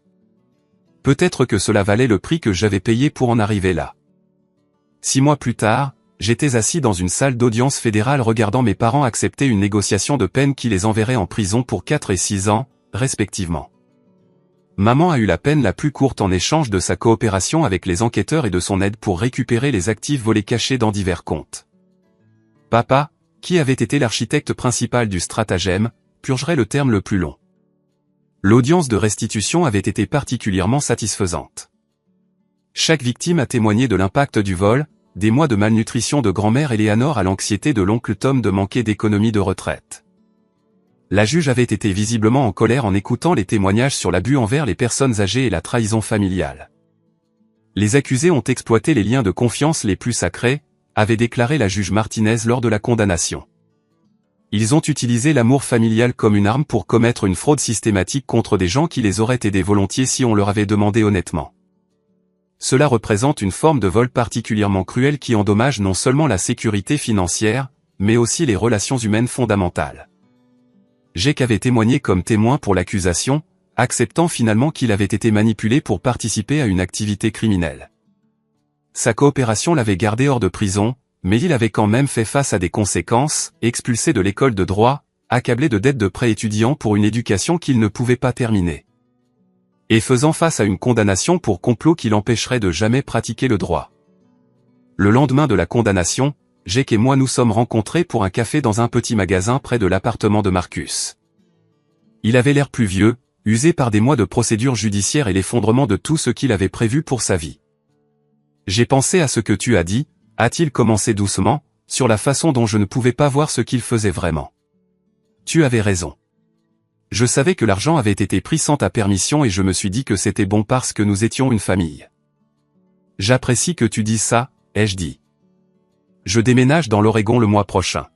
Peut-être que cela valait le prix que j'avais payé pour en arriver là. 6 mois plus tard, j'étais assis dans une salle d'audience fédérale regardant mes parents accepter une négociation de peine qui les enverrait en prison pour 4 et 6 ans, respectivement. Maman a eu la peine la plus courte en échange de sa coopération avec les enquêteurs et de son aide pour récupérer les actifs volés cachés dans divers comptes. Papa, qui avait été l'architecte principal du stratagème, purgerait le terme le plus long. L'audience de restitution avait été particulièrement satisfaisante. Chaque victime a témoigné de l'impact du vol, des mois de malnutrition de grand-mère Eleanor à l'anxiété de l'oncle Tom de manquer d'économie de retraite. La juge avait été visiblement en colère en écoutant les témoignages sur l'abus envers les personnes âgées et la trahison familiale. Les accusés ont exploité les liens de confiance les plus sacrés, avait déclaré la juge Martinez lors de la condamnation. Ils ont utilisé l'amour familial comme une arme pour commettre une fraude systématique contre des gens qui les auraient aidés volontiers si on leur avait demandé honnêtement. Cela représente une forme de vol particulièrement cruelle qui endommage non seulement la sécurité financière, mais aussi les relations humaines fondamentales. Jake avait témoigné comme témoin pour l'accusation, acceptant finalement qu'il avait été manipulé pour participer à une activité criminelle. Sa coopération l'avait gardé hors de prison, mais il avait quand même fait face à des conséquences, expulsé de l'école de droit, accablé de dettes de prêts étudiants pour une éducation qu'il ne pouvait pas terminer. Et faisant face à une condamnation pour complot qui l'empêcherait de jamais pratiquer le droit. Le lendemain de la condamnation, Jake et moi nous sommes rencontrés pour un café dans un petit magasin près de l'appartement de Marcus. Il avait l'air plus vieux, usé par des mois de procédures judiciaires et l'effondrement de tout ce qu'il avait prévu pour sa vie. J'ai pensé à ce que tu as dit, a-t-il commencé doucement, sur la façon dont je ne pouvais pas voir ce qu'il faisait vraiment. Tu avais raison. Je savais que l'argent avait été pris sans ta permission et je me suis dit que c'était bon parce que nous étions une famille. J'apprécie que tu dises ça, ai-je dit. Je déménage dans l'Oregon le mois prochain.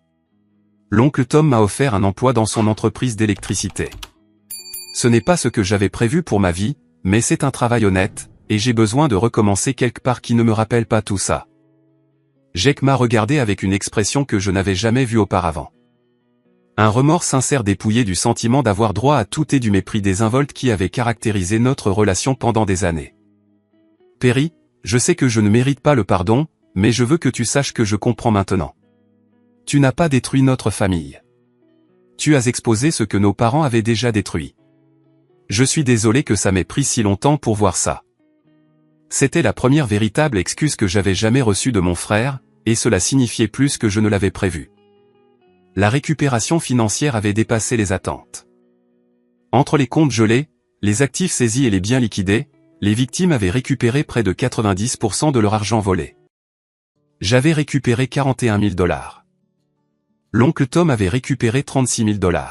L'oncle Tom m'a offert un emploi dans son entreprise d'électricité. Ce n'est pas ce que j'avais prévu pour ma vie, mais c'est un travail honnête, et j'ai besoin de recommencer quelque part qui ne me rappelle pas tout ça. Jake m'a regardé avec une expression que je n'avais jamais vue auparavant. Un remords sincère dépouillé du sentiment d'avoir droit à tout et du mépris désinvolte qui avait caractérisé notre relation pendant des années. Perry, je sais que je ne mérite pas le pardon, mais je veux que tu saches que je comprends maintenant. Tu n'as pas détruit notre famille. Tu as exposé ce que nos parents avaient déjà détruit. Je suis désolé que ça m'ait pris si longtemps pour voir ça. C'était la première véritable excuse que j'avais jamais reçue de mon frère, et cela signifiait plus que je ne l'avais prévu. La récupération financière avait dépassé les attentes. Entre les comptes gelés, les actifs saisis et les biens liquidés, les victimes avaient récupéré près de 90% de leur argent volé. J'avais récupéré 41 000 $. L'oncle Tom avait récupéré 36 000 $.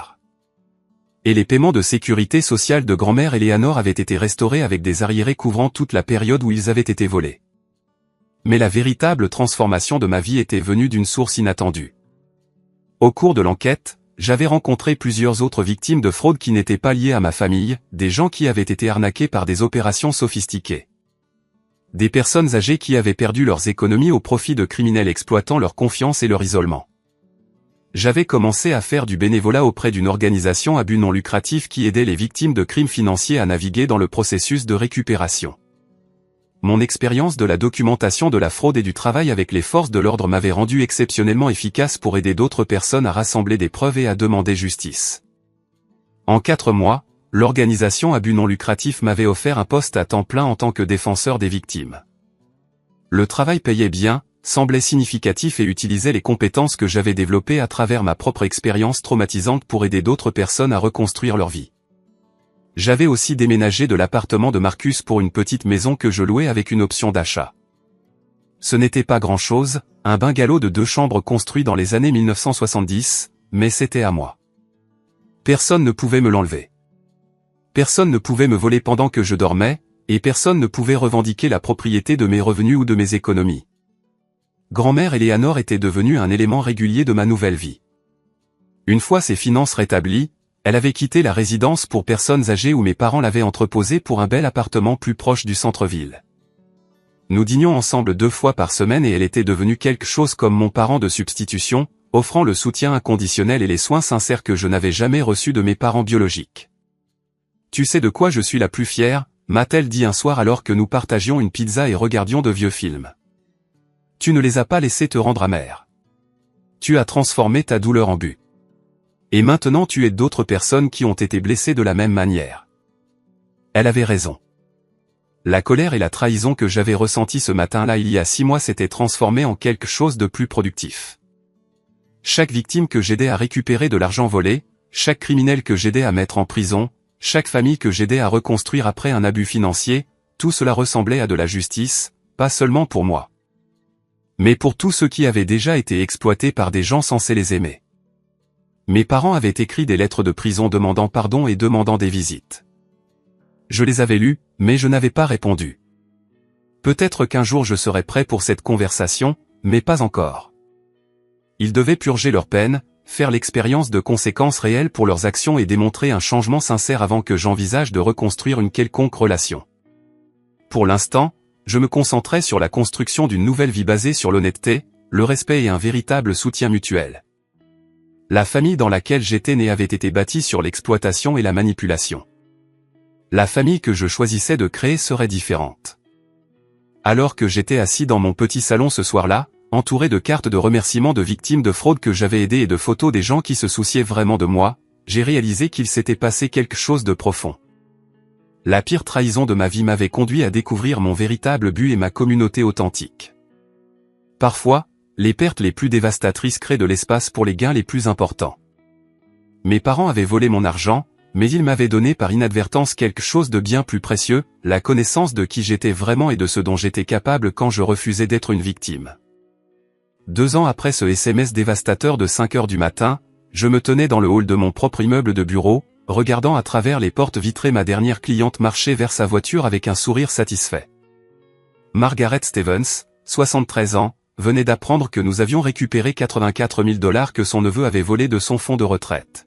Et les paiements de sécurité sociale de grand-mère Eleanor avaient été restaurés avec des arriérés couvrant toute la période où ils avaient été volés. Mais la véritable transformation de ma vie était venue d'une source inattendue. Au cours de l'enquête, j'avais rencontré plusieurs autres victimes de fraude qui n'étaient pas liées à ma famille, des gens qui avaient été arnaqués par des opérations sophistiquées. Des personnes âgées qui avaient perdu leurs économies au profit de criminels exploitant leur confiance et leur isolement. J'avais commencé à faire du bénévolat auprès d'une organisation à but non lucratif qui aidait les victimes de crimes financiers à naviguer dans le processus de récupération. Mon expérience de la documentation de la fraude et du travail avec les forces de l'ordre m'avait rendu exceptionnellement efficace pour aider d'autres personnes à rassembler des preuves et à demander justice. En 4 mois, l'organisation à but non lucratif m'avait offert un poste à temps plein en tant que défenseur des victimes. Le travail payait bien, semblait significatif et utilisait les compétences que j'avais développées à travers ma propre expérience traumatisante pour aider d'autres personnes à reconstruire leur vie. J'avais aussi déménagé de l'appartement de Marcus pour une petite maison que je louais avec une option d'achat. Ce n'était pas grand-chose, un bungalow de 2 chambres construit dans les années 1970, mais c'était à moi. Personne ne pouvait me l'enlever. Personne ne pouvait me voler pendant que je dormais, et personne ne pouvait revendiquer la propriété de mes revenus ou de mes économies. Grand-mère Eleanor était devenue un élément régulier de ma nouvelle vie. Une fois ses finances rétablies, elle avait quitté la résidence pour personnes âgées où mes parents l'avaient entreposée pour un bel appartement plus proche du centre-ville. Nous dînions ensemble 2 fois par semaine et elle était devenue quelque chose comme mon parent de substitution, offrant le soutien inconditionnel et les soins sincères que je n'avais jamais reçus de mes parents biologiques. « Tu sais de quoi je suis la plus fière ?» m'a-t-elle dit un soir alors que nous partagions une pizza et regardions de vieux films. « Tu ne les as pas laissés te rendre amer. Tu as transformé ta douleur en but. Et maintenant tu aides d'autres personnes qui ont été blessées de la même manière. » Elle avait raison. La colère et la trahison que j'avais ressenties ce matin-là il y a 6 mois s'étaient transformées en quelque chose de plus productif. Chaque victime que j'aidais à récupérer de l'argent volé, chaque criminel que j'aidais à mettre en prison, chaque famille que j'aidais à reconstruire après un abus financier, tout cela ressemblait à de la justice, pas seulement pour moi, mais pour tous ceux qui avaient déjà été exploités par des gens censés les aimer. Mes parents avaient écrit des lettres de prison demandant pardon et demandant des visites. Je les avais lues, mais je n'avais pas répondu. Peut-être qu'un jour je serais prêt pour cette conversation, mais pas encore. Ils devaient purger leur peine, faire l'expérience de conséquences réelles pour leurs actions et démontrer un changement sincère avant que j'envisage de reconstruire une quelconque relation. Pour l'instant, je me concentrais sur la construction d'une nouvelle vie basée sur l'honnêteté, le respect et un véritable soutien mutuel. La famille dans laquelle j'étais né avait été bâtie sur l'exploitation et la manipulation. La famille que je choisissais de créer serait différente. Alors que j'étais assis dans mon petit salon ce soir-là, entouré de cartes de remerciements de victimes de fraude que j'avais aidées et de photos des gens qui se souciaient vraiment de moi, j'ai réalisé qu'il s'était passé quelque chose de profond. La pire trahison de ma vie m'avait conduit à découvrir mon véritable but et ma communauté authentique. Parfois, les pertes les plus dévastatrices créent de l'espace pour les gains les plus importants. Mes parents avaient volé mon argent, mais ils m'avaient donné par inadvertance quelque chose de bien plus précieux, la connaissance de qui j'étais vraiment et de ce dont j'étais capable quand je refusais d'être une victime. 2 ans après ce SMS dévastateur de 5 heures du matin, je me tenais dans le hall de mon propre immeuble de bureau, regardant à travers les portes vitrées ma dernière cliente marcher vers sa voiture avec un sourire satisfait. Margaret Stevens, 73 ans, venait d'apprendre que nous avions récupéré 84 000 $ que son neveu avait volés de son fonds de retraite.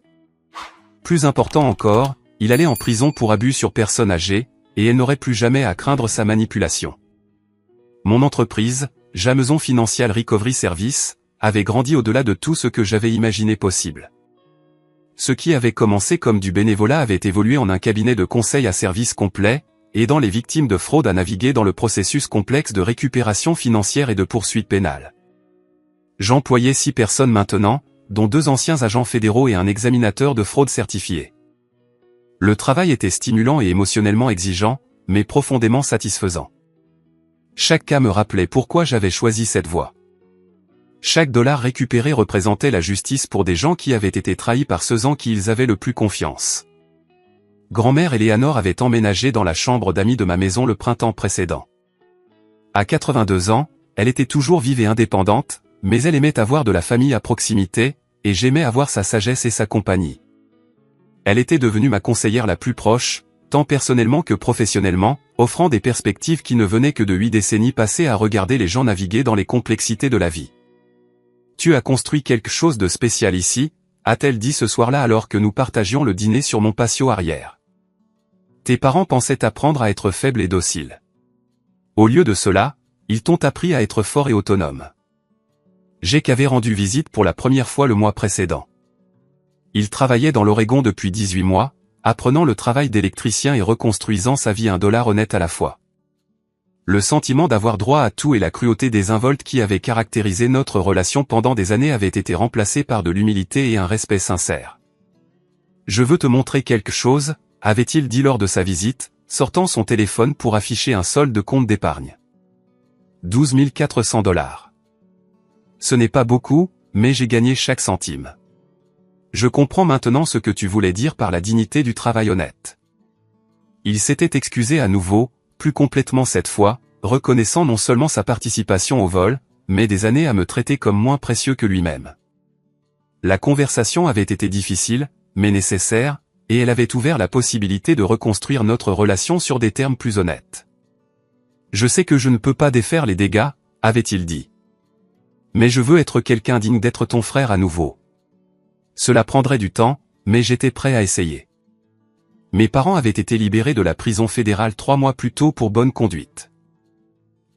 Plus important encore, il allait en prison pour abus sur personnes âgées, et elle n'aurait plus jamais à craindre sa manipulation. Mon entreprise, Jameson Financial Recovery Service, avait grandi au-delà de tout ce que j'avais imaginé possible. Ce qui avait commencé comme du bénévolat avait évolué en un cabinet de conseil à service complet, aidant les victimes de fraude à naviguer dans le processus complexe de récupération financière et de poursuite pénale. J'employais 6 personnes maintenant, dont 2 anciens agents fédéraux et un examinateur de fraude certifié. Le travail était stimulant et émotionnellement exigeant, mais profondément satisfaisant. Chaque cas me rappelait pourquoi j'avais choisi cette voie. Chaque dollar récupéré représentait la justice pour des gens qui avaient été trahis par ceux en qui ils avaient le plus confiance. Grand-mère Eleanor avait emménagé dans la chambre d'amis de ma maison le printemps précédent. À 82 ans, elle était toujours vive et indépendante, mais elle aimait avoir de la famille à proximité, et j'aimais avoir sa sagesse et sa compagnie. Elle était devenue ma conseillère la plus proche, tant personnellement que professionnellement, offrant des perspectives qui ne venaient que de 8 décennies passées à regarder les gens naviguer dans les complexités de la vie. « Tu as construit quelque chose de spécial ici », a-t-elle dit ce soir-là alors que nous partagions le dîner sur mon patio arrière. Tes parents pensaient apprendre à être faibles et dociles. Au lieu de cela, ils t'ont appris à être fort et autonome. Jake avait rendu visite pour la première fois le mois précédent. Il travaillait dans l'Oregon depuis 18 mois, apprenant le travail d'électricien et reconstruisant sa vie $1 honnête à la fois. Le sentiment d'avoir droit à tout et la cruauté désinvolte qui avait caractérisé notre relation pendant des années avait été remplacé par de l'humilité et un respect sincère. « Je veux te montrer quelque chose », avait-il dit lors de sa visite, sortant son téléphone pour afficher un solde de compte d'épargne. 12 400 $. Ce n'est pas beaucoup, mais j'ai gagné chaque centime. Je comprends maintenant ce que tu voulais dire par la dignité du travail honnête. Il s'était excusé à nouveau, plus complètement cette fois, reconnaissant non seulement sa participation au vol, mais des années à me traiter comme moins précieux que lui-même. La conversation avait été difficile, mais nécessaire, et elle avait ouvert la possibilité de reconstruire notre relation sur des termes plus honnêtes. « Je sais que je ne peux pas défaire les dégâts, » avait-il dit. « Mais je veux être quelqu'un digne d'être ton frère à nouveau. » Cela prendrait du temps, mais j'étais prêt à essayer. Mes parents avaient été libérés de la prison fédérale 3 mois plus tôt pour bonne conduite.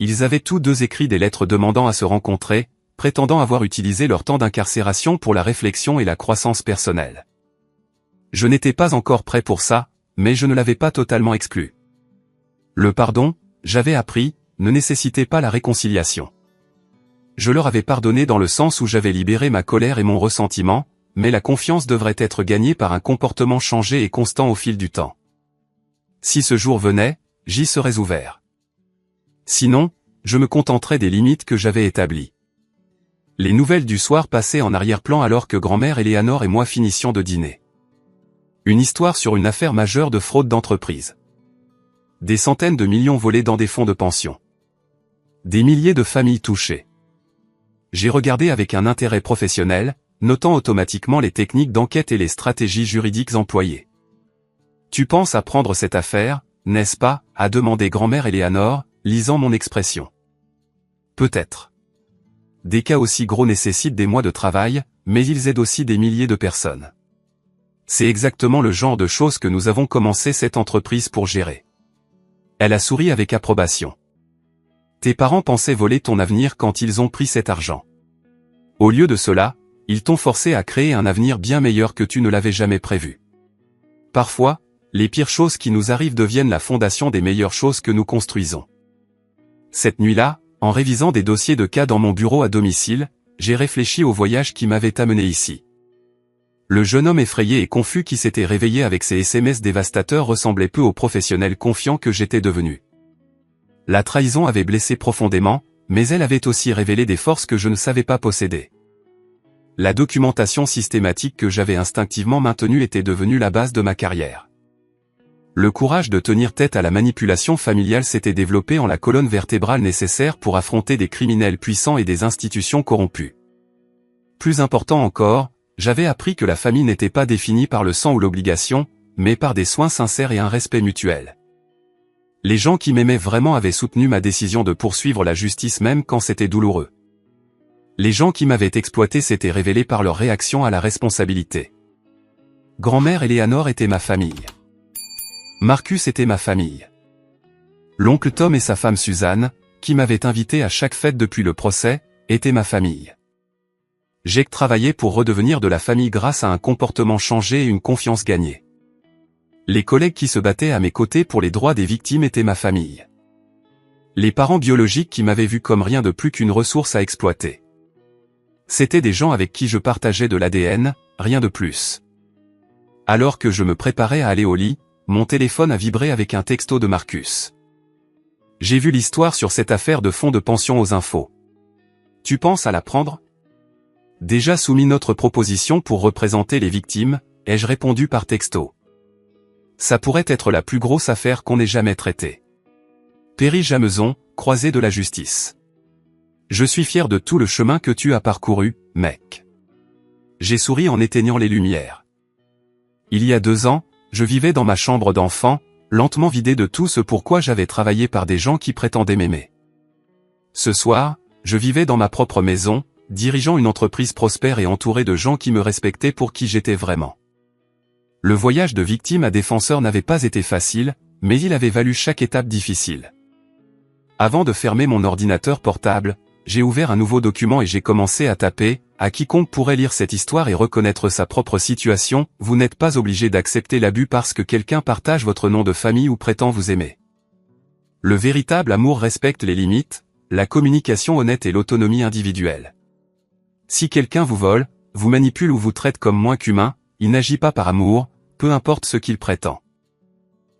Ils avaient tous 2 écrit des lettres demandant à se rencontrer, prétendant avoir utilisé leur temps d'incarcération pour la réflexion et la croissance personnelle. Je n'étais pas encore prêt pour ça, mais je ne l'avais pas totalement exclu. Le pardon, j'avais appris, ne nécessitait pas la réconciliation. Je leur avais pardonné dans le sens où j'avais libéré ma colère et mon ressentiment, mais la confiance devrait être gagnée par un comportement changé et constant au fil du temps. Si ce jour venait, j'y serais ouvert. Sinon, je me contenterais des limites que j'avais établies. Les nouvelles du soir passaient en arrière-plan alors que grand-mère Eleanor et moi finissions de dîner. Une histoire sur une affaire majeure de fraude d'entreprise. Des centaines de millions volés dans des fonds de pension. Des milliers de familles touchées. J'ai regardé avec un intérêt professionnel, notant automatiquement les techniques d'enquête et les stratégies juridiques employées. « Tu penses à prendre cette affaire, n'est-ce pas ?» a demandé grand-mère Eleanor, lisant mon expression. « Peut-être. Des cas aussi gros nécessitent des mois de travail, mais ils aident aussi des milliers de personnes. C'est exactement le genre de choses que nous avons commencé cette entreprise pour gérer. » Elle a souri avec approbation. « Tes parents pensaient voler ton avenir quand ils ont pris cet argent. Au lieu de cela, ils t'ont forcé à créer un avenir bien meilleur que tu ne l'avais jamais prévu. Parfois, les pires choses qui nous arrivent deviennent la fondation des meilleures choses que nous construisons. » Cette nuit-là, en révisant des dossiers de cas dans mon bureau à domicile, j'ai réfléchi au voyage qui m'avait amené ici. Le jeune homme effrayé et confus qui s'était réveillé avec ses SMS dévastateurs ressemblait peu au professionnel confiant que j'étais devenu. La trahison avait blessé profondément, mais elle avait aussi révélé des forces que je ne savais pas posséder. La documentation systématique que j'avais instinctivement maintenue était devenue la base de ma carrière. Le courage de tenir tête à la manipulation familiale s'était développé en la colonne vertébrale nécessaire pour affronter des criminels puissants et des institutions corrompues. Plus important encore, j'avais appris que la famille n'était pas définie par le sang ou l'obligation, mais par des soins sincères et un respect mutuel. Les gens qui m'aimaient vraiment avaient soutenu ma décision de poursuivre la justice même quand c'était douloureux. Les gens qui m'avaient exploité s'étaient révélés par leur réaction à la responsabilité. Grand-mère Eleanor était ma famille. Marcus était ma famille. L'oncle Tom et sa femme Suzanne, qui m'avaient invité à chaque fête depuis le procès, étaient ma famille. J'ai travaillé pour redevenir de la famille grâce à un comportement changé et une confiance gagnée. Les collègues qui se battaient à mes côtés pour les droits des victimes étaient ma famille. Les parents biologiques qui m'avaient vu comme rien de plus qu'une ressource à exploiter. C'étaient des gens avec qui je partageais de l'ADN, rien de plus. Alors que je me préparais à aller au lit, mon téléphone a vibré avec un texto de Marcus. J'ai vu l'histoire sur cette affaire de fonds de pension aux infos. Tu penses à la prendre? Déjà soumis notre proposition pour représenter les victimes, ai-je répondu par texto. Ça pourrait être la plus grosse affaire qu'on ait jamais traitée. Perry Jameson, croisé de la justice. Je suis fier de tout le chemin que tu as parcouru, mec. J'ai souri en éteignant les lumières. Il y a 2 ans, je vivais dans ma chambre d'enfant, lentement vidé de tout ce pourquoi j'avais travaillé par des gens qui prétendaient m'aimer. Ce soir, je vivais dans ma propre maison, dirigeant une entreprise prospère et entouré de gens qui me respectaient pour qui j'étais vraiment. Le voyage de victime à défenseur n'avait pas été facile, mais il avait valu chaque étape difficile. Avant de fermer mon ordinateur portable, j'ai ouvert un nouveau document et j'ai commencé à taper, à quiconque pourrait lire cette histoire et reconnaître sa propre situation, vous n'êtes pas obligé d'accepter l'abus parce que quelqu'un partage votre nom de famille ou prétend vous aimer. Le véritable amour respecte les limites, la communication honnête et l'autonomie individuelle. Si quelqu'un vous vole, vous manipule ou vous traite comme moins qu'humain, il n'agit pas par amour, peu importe ce qu'il prétend.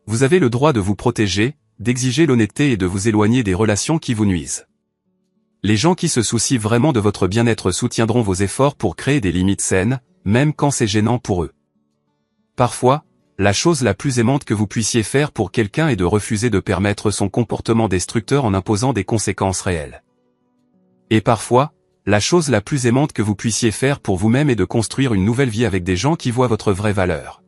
Vous avez le droit de vous protéger, d'exiger l'honnêteté et de vous éloigner des relations qui vous nuisent. Les gens qui se soucient vraiment de votre bien-être soutiendront vos efforts pour créer des limites saines, même quand c'est gênant pour eux. Parfois, la chose la plus aimante que vous puissiez faire pour quelqu'un est de refuser de permettre son comportement destructeur en imposant des conséquences réelles. Et parfois, la chose la plus aimante que vous puissiez faire pour vous-même est de construire une nouvelle vie avec des gens qui voient votre vraie valeur.